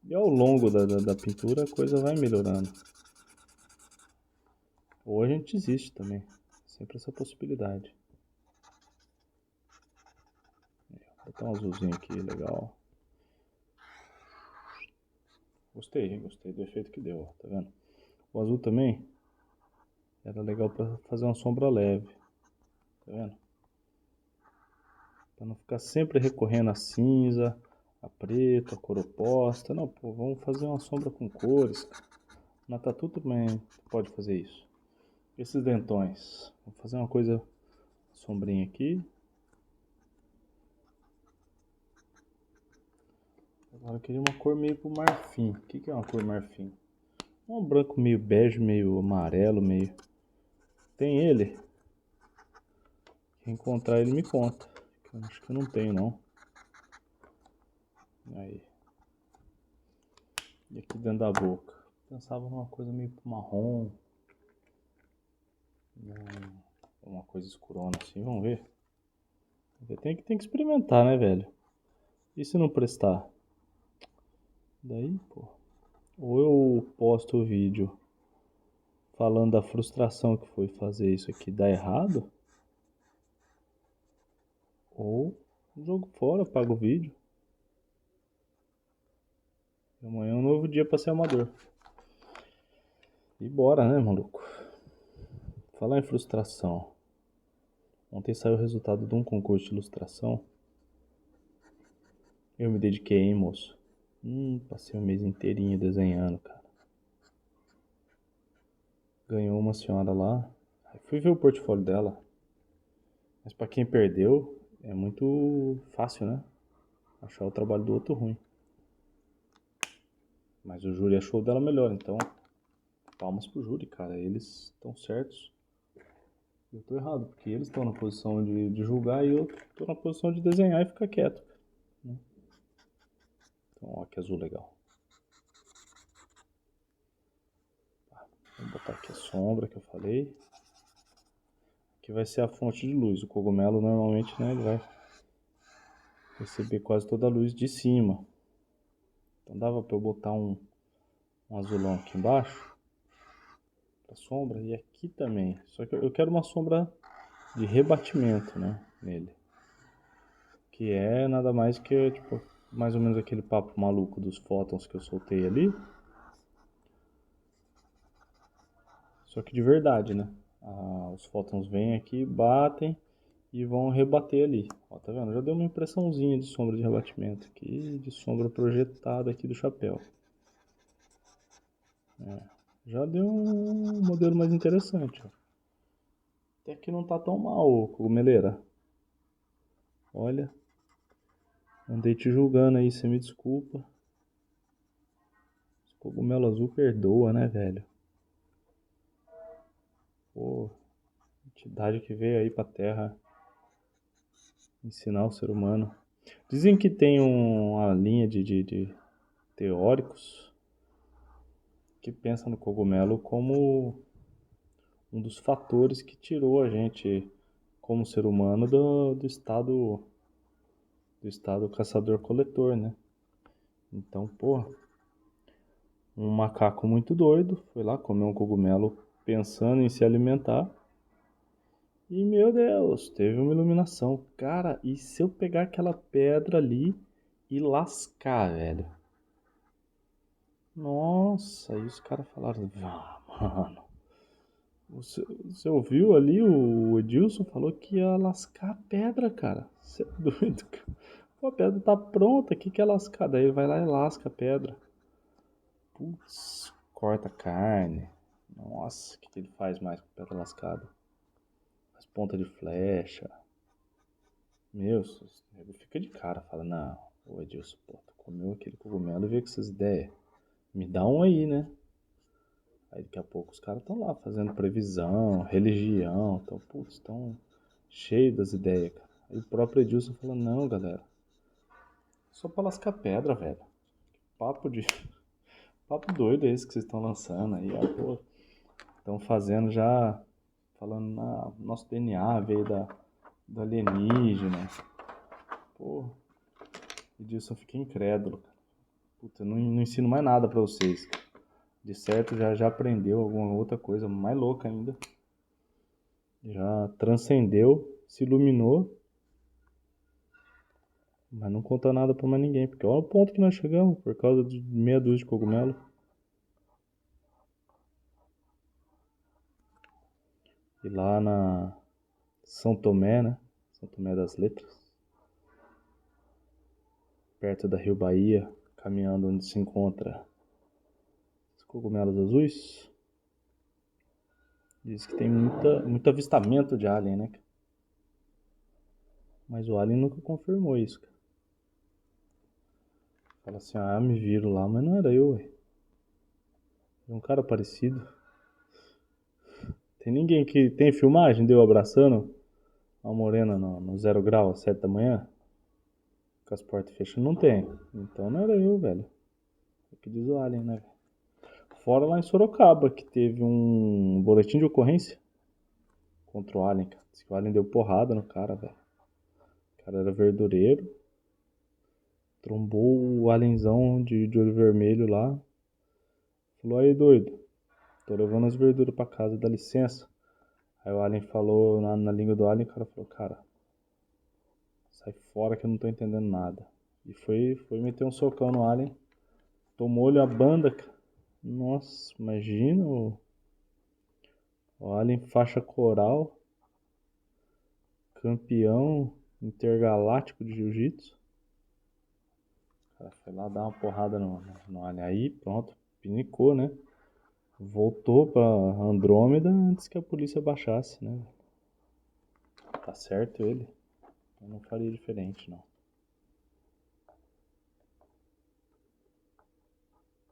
E ao longo da pintura a coisa vai melhorando. Ou a gente desiste também. Sempre essa possibilidade. Vou botar um azulzinho aqui, legal. Gostei do efeito que deu, tá vendo? O azul também era legal para fazer uma sombra leve, tá vendo? Para não ficar sempre recorrendo a cinza, a preto, a cor oposta. Não, pô, vamos fazer uma sombra com cores. Na tatu também pode fazer isso. Esses dentões, vou fazer uma coisa sombrinha aqui. Agora eu queria uma cor meio pro marfim. O que é uma cor marfim? Um branco meio bege, meio amarelo, meio... Tem ele? Quem encontrar ele me conta. Eu acho que eu não tenho não. Aí. E aqui dentro da boca. Pensava numa coisa meio marrom. Uma coisa escurona assim, vamos ver. Tem que experimentar, né, velho? E se não prestar? Daí, pô. Ou eu posto o vídeo falando da frustração que foi fazer isso aqui dar errado. Ou jogo fora, pago o vídeo. E amanhã é um novo dia pra ser amador. E bora, né, maluco? Falar em frustração. Ontem saiu o resultado de um concurso de ilustração. Eu me dediquei, hein, moço? Passei o mês inteirinho desenhando, cara. Ganhou uma senhora lá. Aí fui ver o portfólio dela. Mas pra quem perdeu, é muito fácil, né? Achar o trabalho do outro ruim. Mas o júri achou dela melhor, então palmas pro júri, cara. Eles estão certos. Eu tô errado, porque eles estão na posição de julgar e eu tô na posição de desenhar e ficar quieto. Né? Então, ó, que azul legal. Vou botar aqui a sombra que eu falei. Aqui vai ser a fonte de luz. O cogumelo normalmente, né, ele vai receber quase toda a luz de cima. Então dava para eu botar um azulão aqui embaixo, pra sombra, e aqui também. Só que eu quero uma sombra de rebatimento, né, nele. Que é nada mais que, tipo, mais ou menos aquele papo maluco dos fótons que eu soltei ali. Só que de verdade, né? Os fótons vêm aqui, batem e vão rebater ali. Ó, tá vendo? Já deu uma impressãozinha de sombra de rebatimento aqui, de sombra projetada aqui do chapéu. Já deu um modelo mais interessante, ó. Até que não tá tão mal, cogumeleira. Olha, andei te julgando aí, você me desculpa. Esse cogumelo azul perdoa, né, velho? Pô, entidade que veio aí pra Terra ensinar o ser humano. Dizem que tem uma linha de teóricos que pensam no cogumelo como um dos fatores que tirou a gente, como ser humano, do estado caçador-coletor, né? Então, pô, um macaco muito doido foi lá comer um cogumelo pensando em se alimentar. E, meu Deus, teve uma iluminação. Cara, e se eu pegar aquela pedra ali e lascar, velho? Nossa, aí os caras falaram, mano, você ouviu ali o Edilson falou que ia lascar a pedra, cara. Você é doido, cara. Pô, a pedra tá pronta, o que é lascar? Daí ele vai lá e lasca a pedra. Putz, corta a carne. Nossa, o que ele faz mais com pedra lascada? As pontas de flecha. Meu, ele fica de cara, fala, não, ô Edilson, pô, tu comeu aquele cogumelo e veio com essas ideias. Me dá um aí, né? Aí daqui a pouco os caras estão lá fazendo previsão, religião, então, putz, estão cheios das ideias, cara. Aí o próprio Edilson falou, não, galera, só pra lascar pedra, velho. Papo de. Papo doido é esse que vocês estão lançando aí, ó, pô. Estão fazendo já, falando, nosso DNA veio do alienígena. Pô, Edilson fica incrédulo, cara. Puta, eu não ensino mais nada pra vocês. De certo, já aprendeu alguma outra coisa mais louca ainda. Já transcendeu, se iluminou, mas não conta nada pra mais ninguém. Porque olha o ponto que nós chegamos, por causa de meia dúzia de cogumelo. E lá na São Tomé, né? São Tomé das Letras. Perto da Rio Bahia, caminhando onde se encontra os cogumelos azuis. Diz que tem muito avistamento de alien, né? Mas o alien nunca confirmou isso, cara. Fala assim, me viram lá, mas não era eu, ué. Era um cara parecido. Tem ninguém que tem filmagem deu abraçando a morena no 0 grau às 7 da manhã? Com as portas fechadas? Não tem. Então não era eu, velho. É o que diz o alien, né, velho? Fora lá em Sorocaba, que teve um boletim de ocorrência contra o alien, cara. Diz que o alien deu porrada no cara, velho. O cara era verdureiro. Trombou o alienzão de olho vermelho lá. Falou, aí doido, tô levando as verduras pra casa, dá licença. Aí o alien falou, na língua do alien, o cara falou, cara, sai fora que eu não tô entendendo nada. E foi meter um socão no alien. Tomou-lhe a banda, cara. Nossa, imagina o alien faixa coral, campeão intergaláctico de jiu-jitsu. O cara foi lá dar uma porrada no alien. Aí pronto, pinicou, né? Voltou pra Andrômeda antes que a polícia baixasse, né? Tá certo ele. Eu não faria diferente, não.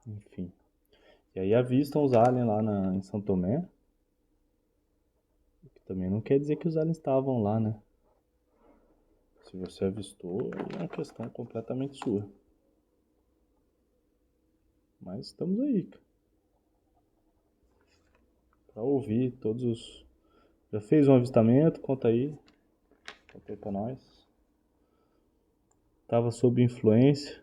Enfim. E aí avistam os aliens lá em São Tomé. Que também não quer dizer que os aliens estavam lá, né? Se você avistou, é uma questão completamente sua. Mas estamos aí, cara. Pra ouvir todos os... Já fez um avistamento? Conta aí. Conta aí pra nós. Tava sob influência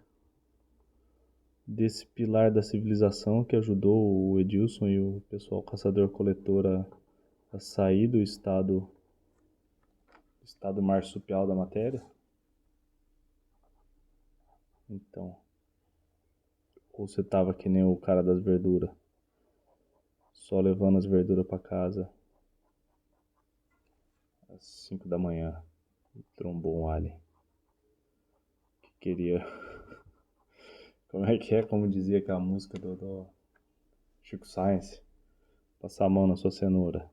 desse pilar da civilização que ajudou o Edilson e o pessoal caçador-coletor a sair do estado marsupial da matéria. Então, ou você tava que nem o cara das verduras, só levando as verduras pra casa às 5 da manhã e trombou um alien que queria... Como é que é? Como dizia aquela música do Chico Science? Passar a mão na sua cenoura.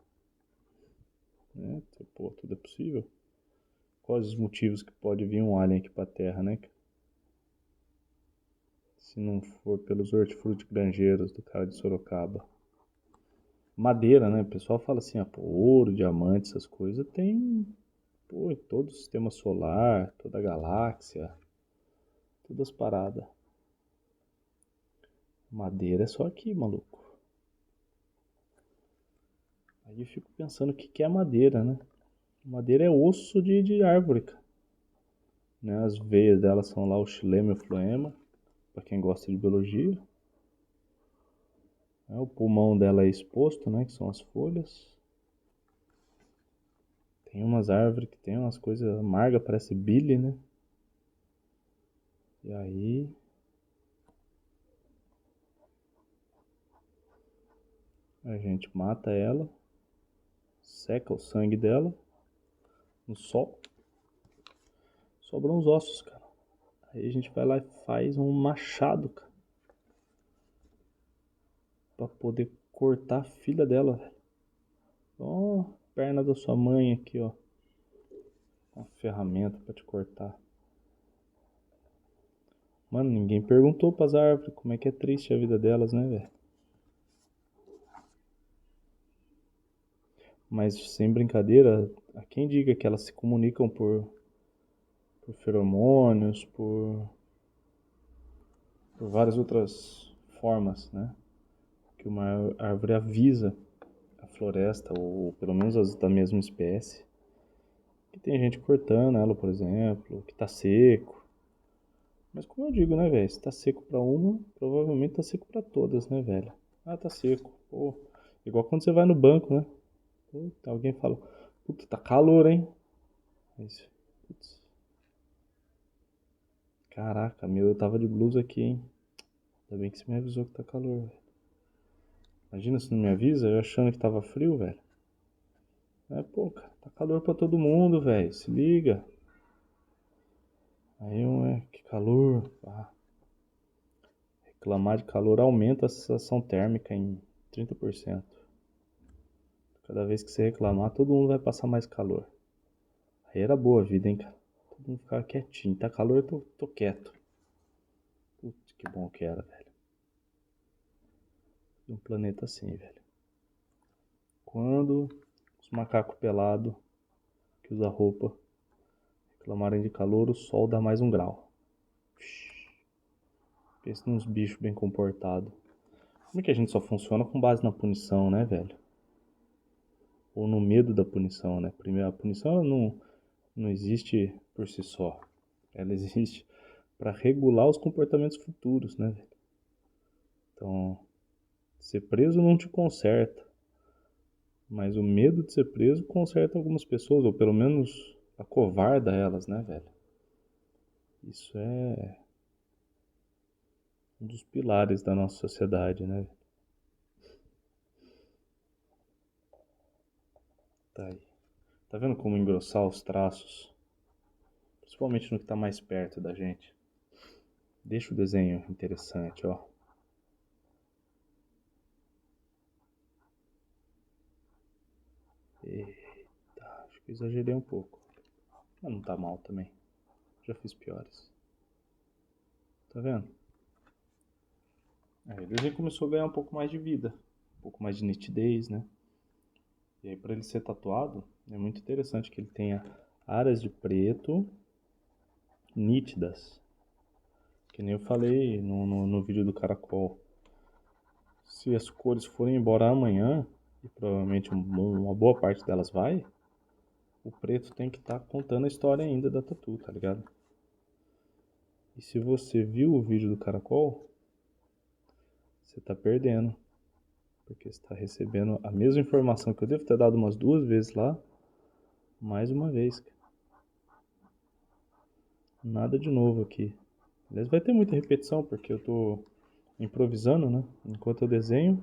Né? Pô, tudo é possível. Quais os motivos que pode vir um alien aqui pra Terra, né? Se não for pelos hortifruti granjeiros do cara de Sorocaba. Madeira, né? O pessoal fala assim, pô, ouro, diamante, essas coisas tem, pô, em todo o sistema solar, toda a galáxia, todas as paradas. Madeira é só aqui, maluco. Aí eu fico pensando o que é madeira, né? Madeira é osso de árvore, cara. Né? As veias dela são lá o xilema e o floema, pra quem gosta de biologia. O pulmão dela é exposto, né? Que são as folhas. Tem umas árvores que tem umas coisas amargas, parece bile, né? E aí a gente mata ela, seca o sangue dela no sol, sobram os ossos, cara. Aí a gente vai lá e faz um machado, cara, pra poder cortar a filha dela, velho. Ó, perna da sua mãe aqui, ó. Uma ferramenta pra te cortar. Mano, ninguém perguntou pras árvores como é que é triste a vida delas, né, velho? Mas sem brincadeira, há quem diga que elas se comunicam por feromônios, por várias outras formas, né? Que uma árvore avisa a floresta, ou pelo menos as da mesma espécie, que tem gente cortando ela, por exemplo, que tá seco. Mas como eu digo, né, velho? Se tá seco pra uma, provavelmente tá seco pra todas, né, velho? Ah, tá seco. Pô, igual quando você vai no banco, né? Puta, alguém fala, puta, tá calor, hein? Isso. Putz. Caraca, meu, eu tava de blusa aqui, hein? Ainda bem que você me avisou que tá calor, velho. Imagina se não me avisa, eu achando que tava frio, velho. Pô, cara, tá calor pra todo mundo, velho. Se liga. Aí que calor. Reclamar de calor aumenta a sensação térmica em 30%. Cada vez que você reclamar, todo mundo vai passar mais calor. Aí era boa a vida, hein, cara. Todo mundo ficava quietinho. Tá calor, eu tô quieto. Putz, que bom que era, velho. Um planeta assim, velho. Quando os macacos pelados, que usa roupa, reclamarem de calor, o sol dá mais 1 grau. Pensa nos bichos bem comportados. Como é que a gente só funciona com base na punição, né, velho? Ou no medo da punição, né? Primeiro, a punição ela não existe por si só. Ela existe para regular os comportamentos futuros, né, velho? Então, ser preso não te conserta, mas o medo de ser preso conserta algumas pessoas, ou pelo menos acovarda elas, né, velho? Isso é um dos pilares da nossa sociedade, né? Tá aí. Tá vendo como engrossar os traços? Principalmente no que tá mais perto da gente. Deixa o desenho interessante, ó. Eita, acho que exagerei um pouco. Mas não tá mal também. Já fiz piores. Tá vendo? Aí o desenho começou a ganhar um pouco mais de vida, um pouco mais de nitidez, né? E aí para ele ser tatuado, é muito interessante que ele tenha áreas de preto nítidas. Que nem eu falei no vídeo do caracol. Se as cores forem embora amanhã, e provavelmente uma boa parte delas vai, o preto tem que estar contando a história ainda da tatu, tá ligado? E se você viu o vídeo do caracol, você tá perdendo. Porque você tá recebendo a mesma informação que eu devo ter dado umas 2 vezes lá, mais uma vez. Nada de novo aqui. Aliás, vai ter muita repetição, porque eu tô improvisando, né? Enquanto eu desenho,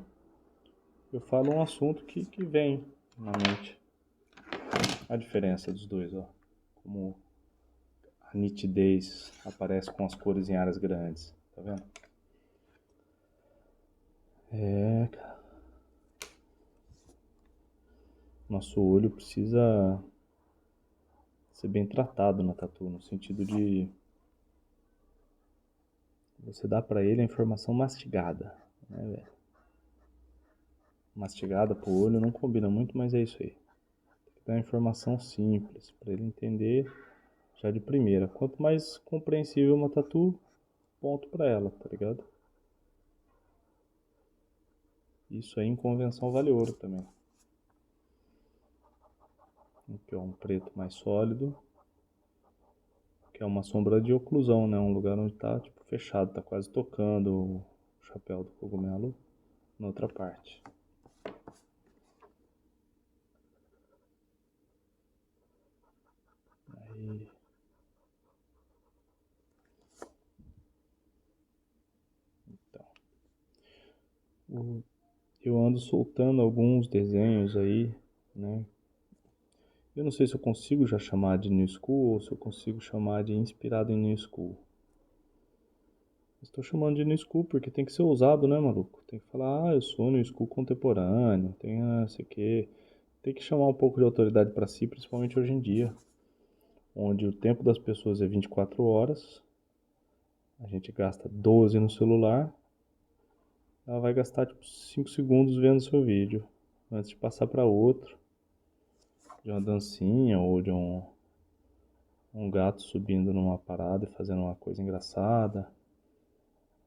eu falo um assunto que vem na mente. A diferença dos dois, ó. Como a nitidez aparece com as cores em áreas grandes. Tá vendo? É, cara. Nosso olho precisa ser bem tratado na tatu, no sentido de você dar pra ele a informação mastigada, né, velho? Mastigada pro olho não combina muito, mas é isso aí. Tem que dar informação simples pra ele entender já de primeira. Quanto mais compreensível uma tatu, ponto pra ela, tá ligado? Isso aí em convenção vale ouro também. Aqui é um preto mais sólido, que é uma sombra de oclusão, né? Um lugar onde tá tipo fechado, tá quase tocando o chapéu do cogumelo na outra parte. Aí, então, eu ando soltando alguns desenhos aí, né? Eu não sei se eu consigo já chamar de New School ou se eu consigo chamar de inspirado em New School. Estou chamando de New School porque tem que ser ousado, né, maluco? Tem que falar, eu sou New School contemporâneo, tem sei que. Tem que chamar um pouco de autoridade para si, principalmente hoje em dia, onde o tempo das pessoas é 24 horas, a gente gasta 12 no celular, ela vai gastar tipo 5 segundos vendo seu vídeo, antes de passar para outro, de uma dancinha ou de um gato subindo numa parada e fazendo uma coisa engraçada,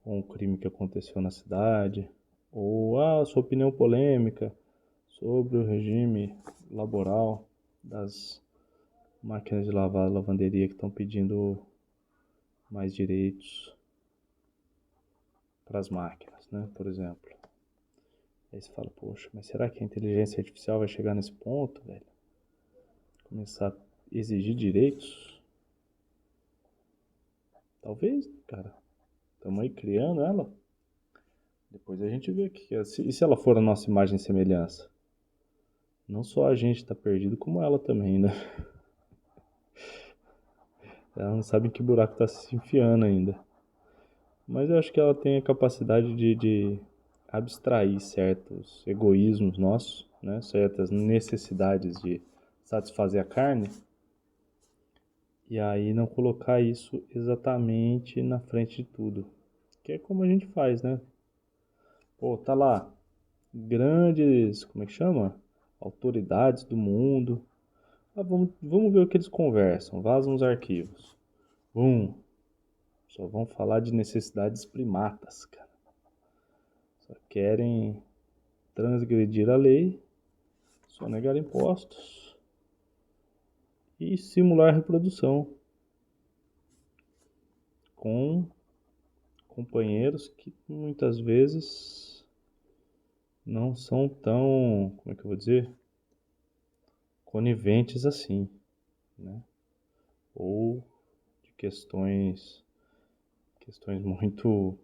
ou um crime que aconteceu na cidade, ou sua opinião polêmica sobre o regime laboral das máquinas de lavar, lavanderia que estão pedindo mais direitos para as máquinas, né? Por exemplo. Aí você fala, poxa, mas será que a inteligência artificial vai chegar nesse ponto, velho? Começar a exigir direitos? Talvez, cara. Estamos aí criando ela. Depois a gente vê o que é. E se ela for a nossa imagem e semelhança? Não só a gente tá perdido, como ela também, né? Ela não sabe em que buraco tá se enfiando ainda. Mas eu acho que ela tem a capacidade de abstrair certos egoísmos nossos, né? Certas necessidades de satisfazer a carne, e aí não colocar isso exatamente na frente de tudo. Que é como a gente faz, né? Pô, tá lá, grandes, como é que chama? Autoridades do mundo. Vamos ver o que eles conversam. Vazam os arquivos. Só vão falar de necessidades primatas, cara. Só querem transgredir a lei, sonegar impostos e simular reprodução com companheiros que muitas vezes não são tão, como é que eu vou dizer, coniventes assim, né? Ou de questões muito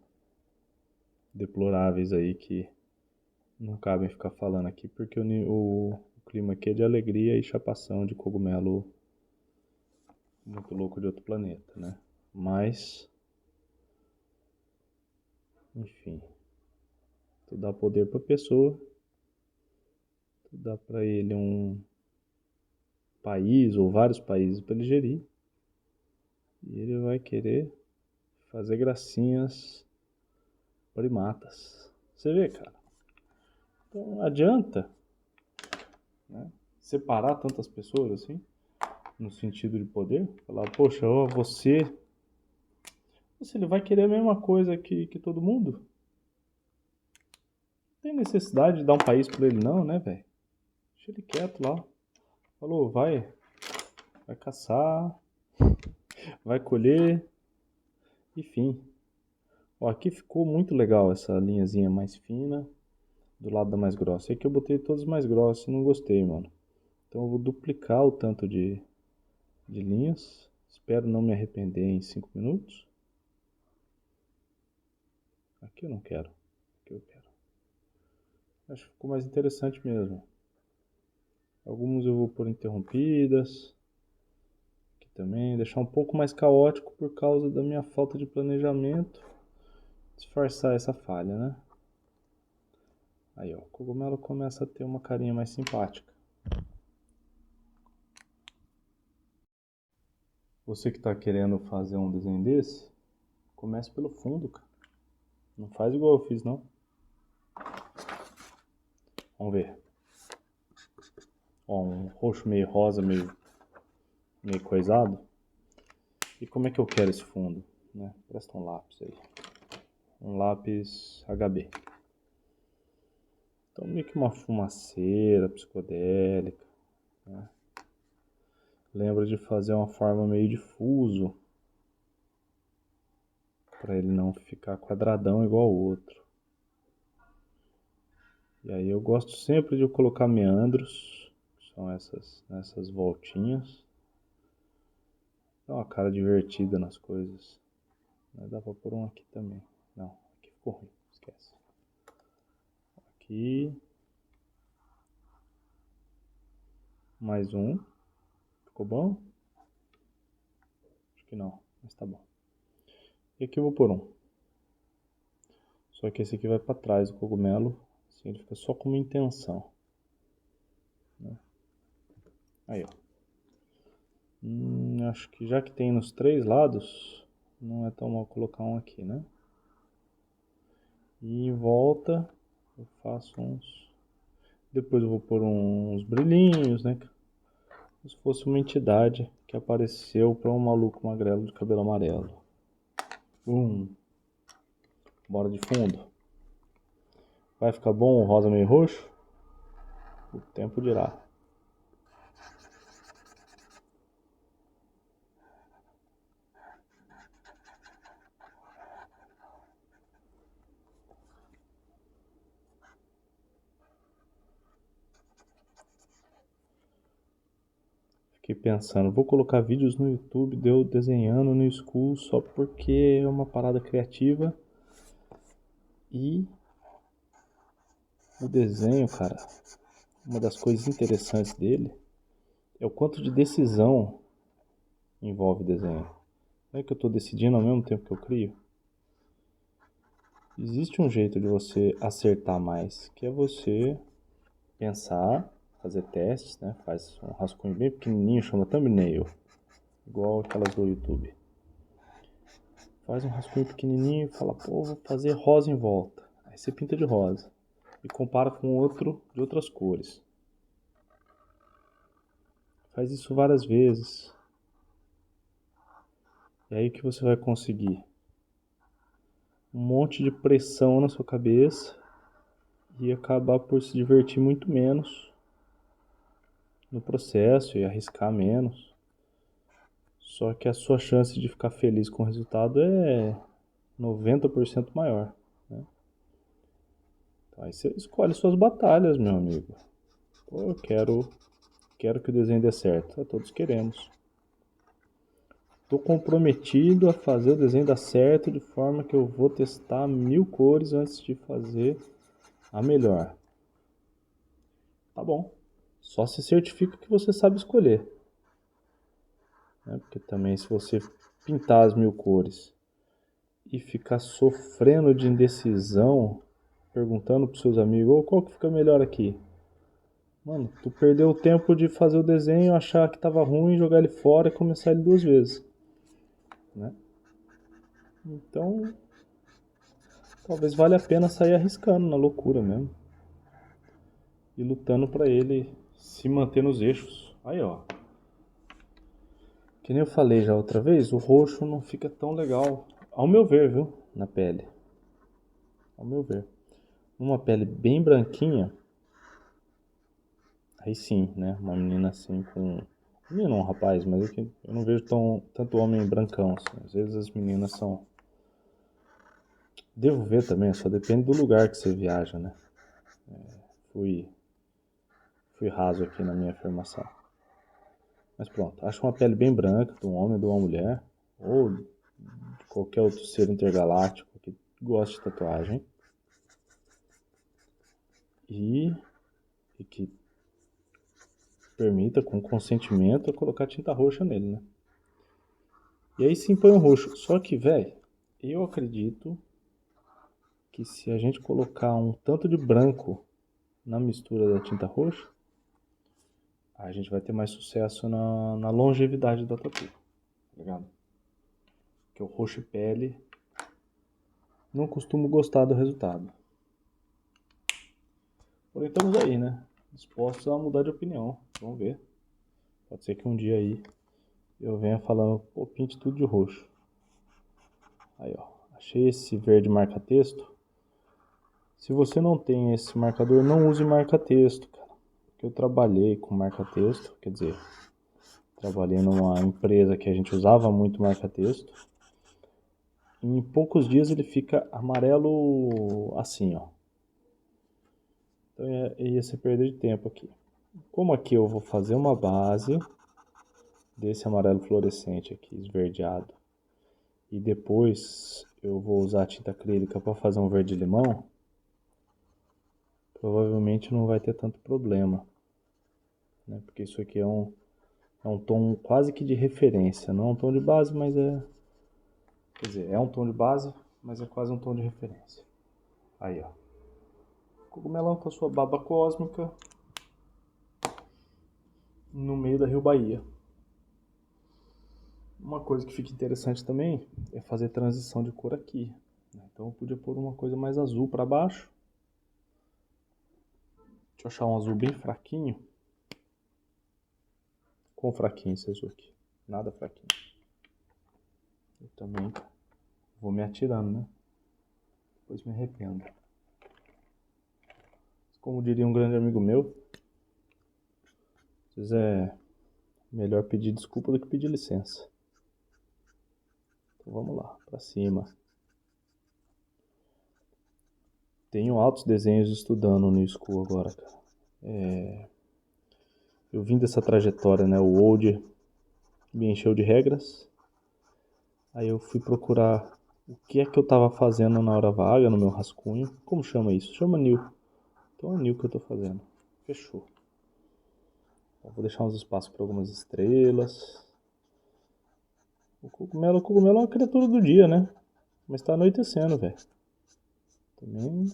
deploráveis aí que não cabem ficar falando aqui porque o clima aqui é de alegria e chapação de cogumelo muito louco de outro planeta, né? Mas, enfim, tu dá poder pra pessoa, tu dá pra ele um país ou vários países pra ele gerir, e ele vai querer fazer gracinhas primatas. Você vê, cara? Então não adianta, né, separar tantas pessoas assim, no sentido de poder. Falar, poxa, ó, você ele vai querer a mesma coisa que todo mundo. Não tem necessidade de dar um país pra ele não, né, velho? Deixa ele quieto lá. Falou, vai caçar, vai colher, enfim. Ó, aqui ficou muito legal essa linhazinha mais fina do lado da mais grossa. É que eu botei todas mais grossas e não gostei, mano. Então eu vou duplicar o tanto de linhas. Espero não me arrepender em 5 minutos. Aqui eu não quero. Aqui eu quero. Acho que ficou mais interessante mesmo. Alguns eu vou pôr interrompidas. Aqui também. Deixar um pouco mais caótico por causa da minha falta de planejamento. Disfarçar essa falha, né? Aí, ó. O cogumelo começa a ter uma carinha mais simpática. Você que tá querendo fazer um desenho desse, comece pelo fundo, cara. Não faz igual eu fiz, não. Vamos ver. Ó, um roxo meio rosa, meio coisado. E como é que eu quero esse fundo, né? Presta um lápis aí. Um lápis HB. Então meio que uma fumaceira psicodélica, né? Lembra de fazer uma forma meio difuso, para ele não ficar quadradão igual ao outro. E aí eu gosto sempre de colocar meandros, que são essas voltinhas. Dá uma cara divertida nas coisas. Mas dá pra pôr um aqui também. Não, aqui ficou ruim, esquece. Aqui. Mais um. Ficou bom? Acho que não, mas tá bom. E aqui eu vou pôr um. Só que esse aqui vai pra trás do cogumelo. Assim ele fica só com uma intenção, né? Aí, ó. Acho que já que tem nos 3 lados, não é tão mal colocar um aqui, né? E em volta eu faço uns... Depois eu vou pôr uns brilhinhos, né? Como se fosse uma entidade que apareceu para um maluco magrelo de cabelo amarelo. Bora de fundo. Vai ficar bom o rosa meio roxo? O tempo dirá. Fiquei pensando, vou colocar vídeos no YouTube de eu desenhando no school só porque é uma parada criativa. E o desenho, cara, uma das coisas interessantes dele é o quanto de decisão envolve o desenho. Não é que eu estou decidindo ao mesmo tempo que eu crio. Existe um jeito de você acertar mais, que é você pensar, fazer testes, né? Faz um rascunho bem pequenininho, chama thumbnail, igual aquelas do YouTube. Faz um rascunho pequenininho e fala, pô, vou fazer rosa em volta. Aí você pinta de rosa e compara com outro de outras cores. Faz isso várias vezes. E aí o que você vai conseguir? Um monte de pressão na sua cabeça e acabar por se divertir muito menos no processo e arriscar menos. Só que a sua chance de ficar feliz com o resultado é 90% maior, né? Então aí você escolhe suas batalhas, meu amigo. Pô, eu quero que o desenho dê certo. Todos queremos. Estou comprometido a fazer o desenho dar certo de forma que eu vou testar 1000 cores antes de fazer a melhor. Tá bom. Só se certifica que você sabe escolher, né? Porque também se você pintar as 1000 cores e ficar sofrendo de indecisão, perguntando para seus amigos, oh, qual que fica melhor aqui? Mano, tu perdeu o tempo de fazer o desenho, achar que tava ruim, jogar ele fora e começar ele 2 vezes, né? Então, talvez valha a pena sair arriscando na loucura mesmo. E lutando pra ele se manter nos eixos. Aí, ó. Que nem eu falei já outra vez, o roxo não fica tão legal, ao meu ver, viu? Na pele. Ao meu ver. Uma pele bem branquinha, aí sim, né? Uma menina assim com... Menina não, rapaz, mas é que eu não vejo tanto homem brancão assim. Às vezes as meninas são... Devo ver também, só depende do lugar que você viaja, né? Fui raso aqui na minha afirmação. Mas pronto, acho uma pele bem branca de um homem ou de uma mulher, ou de qualquer outro ser intergaláctico que goste de tatuagem. E que permita, com consentimento, colocar tinta roxa nele, né? E aí sim põe o roxo. Só que, velho, eu acredito que se a gente colocar um tanto de branco na mistura da tinta roxa, a gente vai ter mais sucesso na longevidade da tatu, tá ligado? Porque o roxo e pele não costumo gostar do resultado. Porém, estamos aí, né? Dispostos a mudar de opinião. Vamos ver. Pode ser que um dia aí eu venha falando, pô, pinte tudo de roxo. Aí, ó. Achei esse verde marca-texto. Se você não tem esse marcador, não use marca-texto, cara. Porque eu trabalhei com marca-texto, quer dizer, trabalhei numa empresa que a gente usava muito marca-texto. Em poucos dias ele fica amarelo assim, ó. Então ia ser perda de tempo aqui. Como aqui eu vou fazer uma base desse amarelo fluorescente aqui, esverdeado, e depois eu vou usar a tinta acrílica para fazer um verde limão, provavelmente não vai ter tanto problema, né? Porque isso aqui é um tom quase que de referência, não é um tom de base, mas quer dizer, é um tom de base, mas é quase um tom de referência. Aí, ó. Cogumelão com a sua baba cósmica no meio da Rio Bahia. Uma coisa que fica interessante também é fazer transição de cor aqui. Então eu podia pôr uma coisa mais azul para baixo. Deixa eu achar um azul bem fraquinho. Quão fraquinho esse azul aqui? Nada fraquinho. Eu também vou me atirando, né? Depois me arrependo. Como diria um grande amigo meu, às vezes é melhor pedir desculpa do que pedir licença. Então vamos lá, pra cima. Tenho altos desenhos estudando no New School agora, cara. Eu vim dessa trajetória, né? O Old me encheu de regras. Aí eu fui procurar o que é que eu tava fazendo na hora vaga, no meu rascunho. Como chama isso? Chama New. Então é New que eu tô fazendo. Fechou. Então, vou deixar uns espaços para algumas estrelas. O cogumelo é uma criatura do dia, né? Mas tá anoitecendo, velho. Também,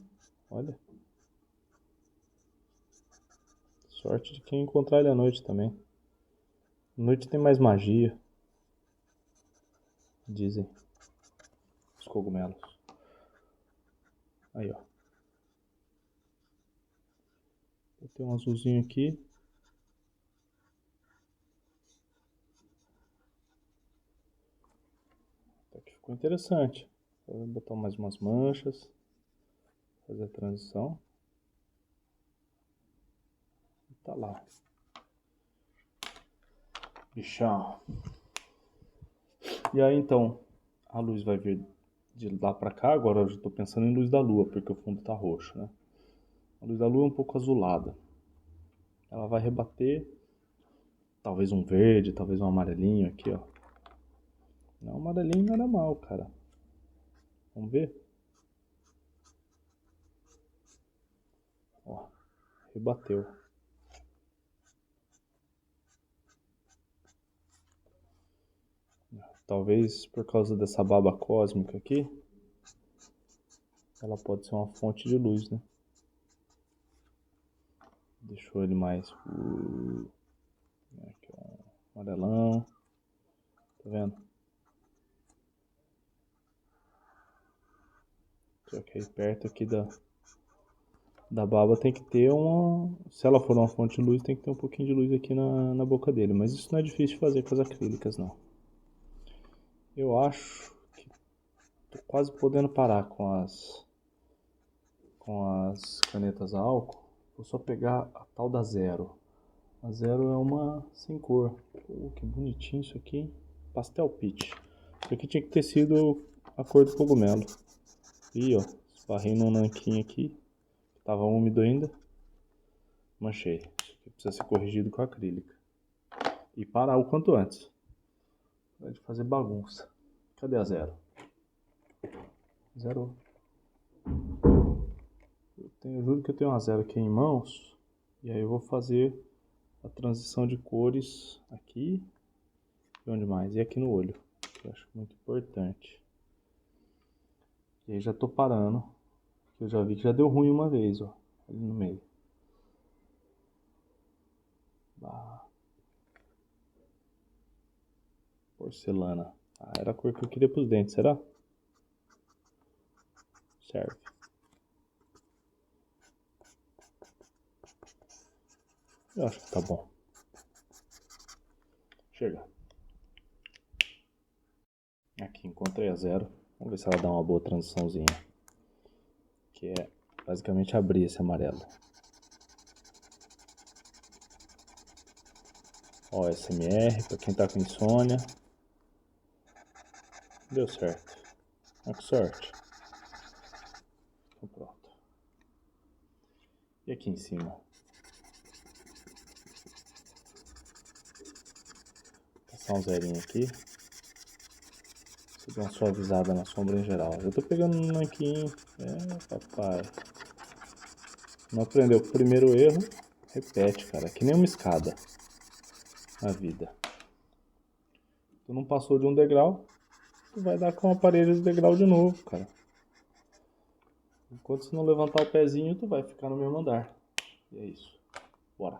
olha. Sorte de quem encontrar ele à noite também. À noite tem mais magia. Dizem os cogumelos. Aí, ó. Tem um azulzinho aqui. Até que ficou interessante. Vou botar mais umas manchas. Fazer a transição. E tá lá. Bichão. E aí então, a luz vai vir de lá pra cá. Agora eu já tô pensando em luz da lua, porque o fundo tá roxo, né? A luz da lua é um pouco azulada. Ela vai rebater. Talvez um verde, talvez um amarelinho aqui, ó. Não, amarelinho não era mal, cara. Vamos ver? Ó, rebateu. Talvez por causa dessa baba cósmica aqui, ela pode ser uma fonte de luz, né? Deixou ele mais... Aqui, ó, amarelão. Tá vendo? Só que aí perto aqui da baba tem que ter uma... Se ela for uma fonte de luz, tem que ter um pouquinho de luz aqui na boca dele. Mas isso não é difícil de fazer com as acrílicas, não. Eu acho que tô quase podendo parar com as canetas a álcool. Vou só pegar a tal da Zero. A Zero é uma sem cor. Pô, que bonitinho isso aqui. Pastel Peach. Isso aqui tinha que ter sido a cor do cogumelo. Ih, ó. Esbarrei num nanquim aqui. Tava úmido ainda. Manchei. Isso aqui precisa ser corrigido com acrílica. E parar o quanto antes. Pode fazer bagunça. Cadê a Zero? Zero. Eu juro que eu tenho uma Zero aqui em mãos. E aí eu vou fazer a transição de cores aqui. E onde mais? E aqui no olho. Que eu acho muito importante. E aí já tô parando. Eu já vi que já deu ruim uma vez, ó. Ali no meio. Bah. Porcelana. Ah, era a cor que eu queria pros dentes, será? Serve. Eu acho que tá bom. Chega. Aqui, encontrei a Zero. Vamos ver se ela dá uma boa transiçãozinha. Que é basicamente abrir esse amarelo. Ó, SMR, pra quem tá com insônia. Deu certo. Olha que sorte. Então pronto. E aqui em cima? Passar um zerinho aqui. Dá uma suavizada na sombra em geral. Eu tô pegando um nanquim. Papai. Não aprendeu com o primeiro erro? Repete, cara. Que nem uma escada na vida. Tu não passou de um degrau, tu vai dar com o aparelho de degrau de novo, cara. Enquanto você não levantar o pezinho, tu vai ficar no mesmo andar. E é isso. Bora.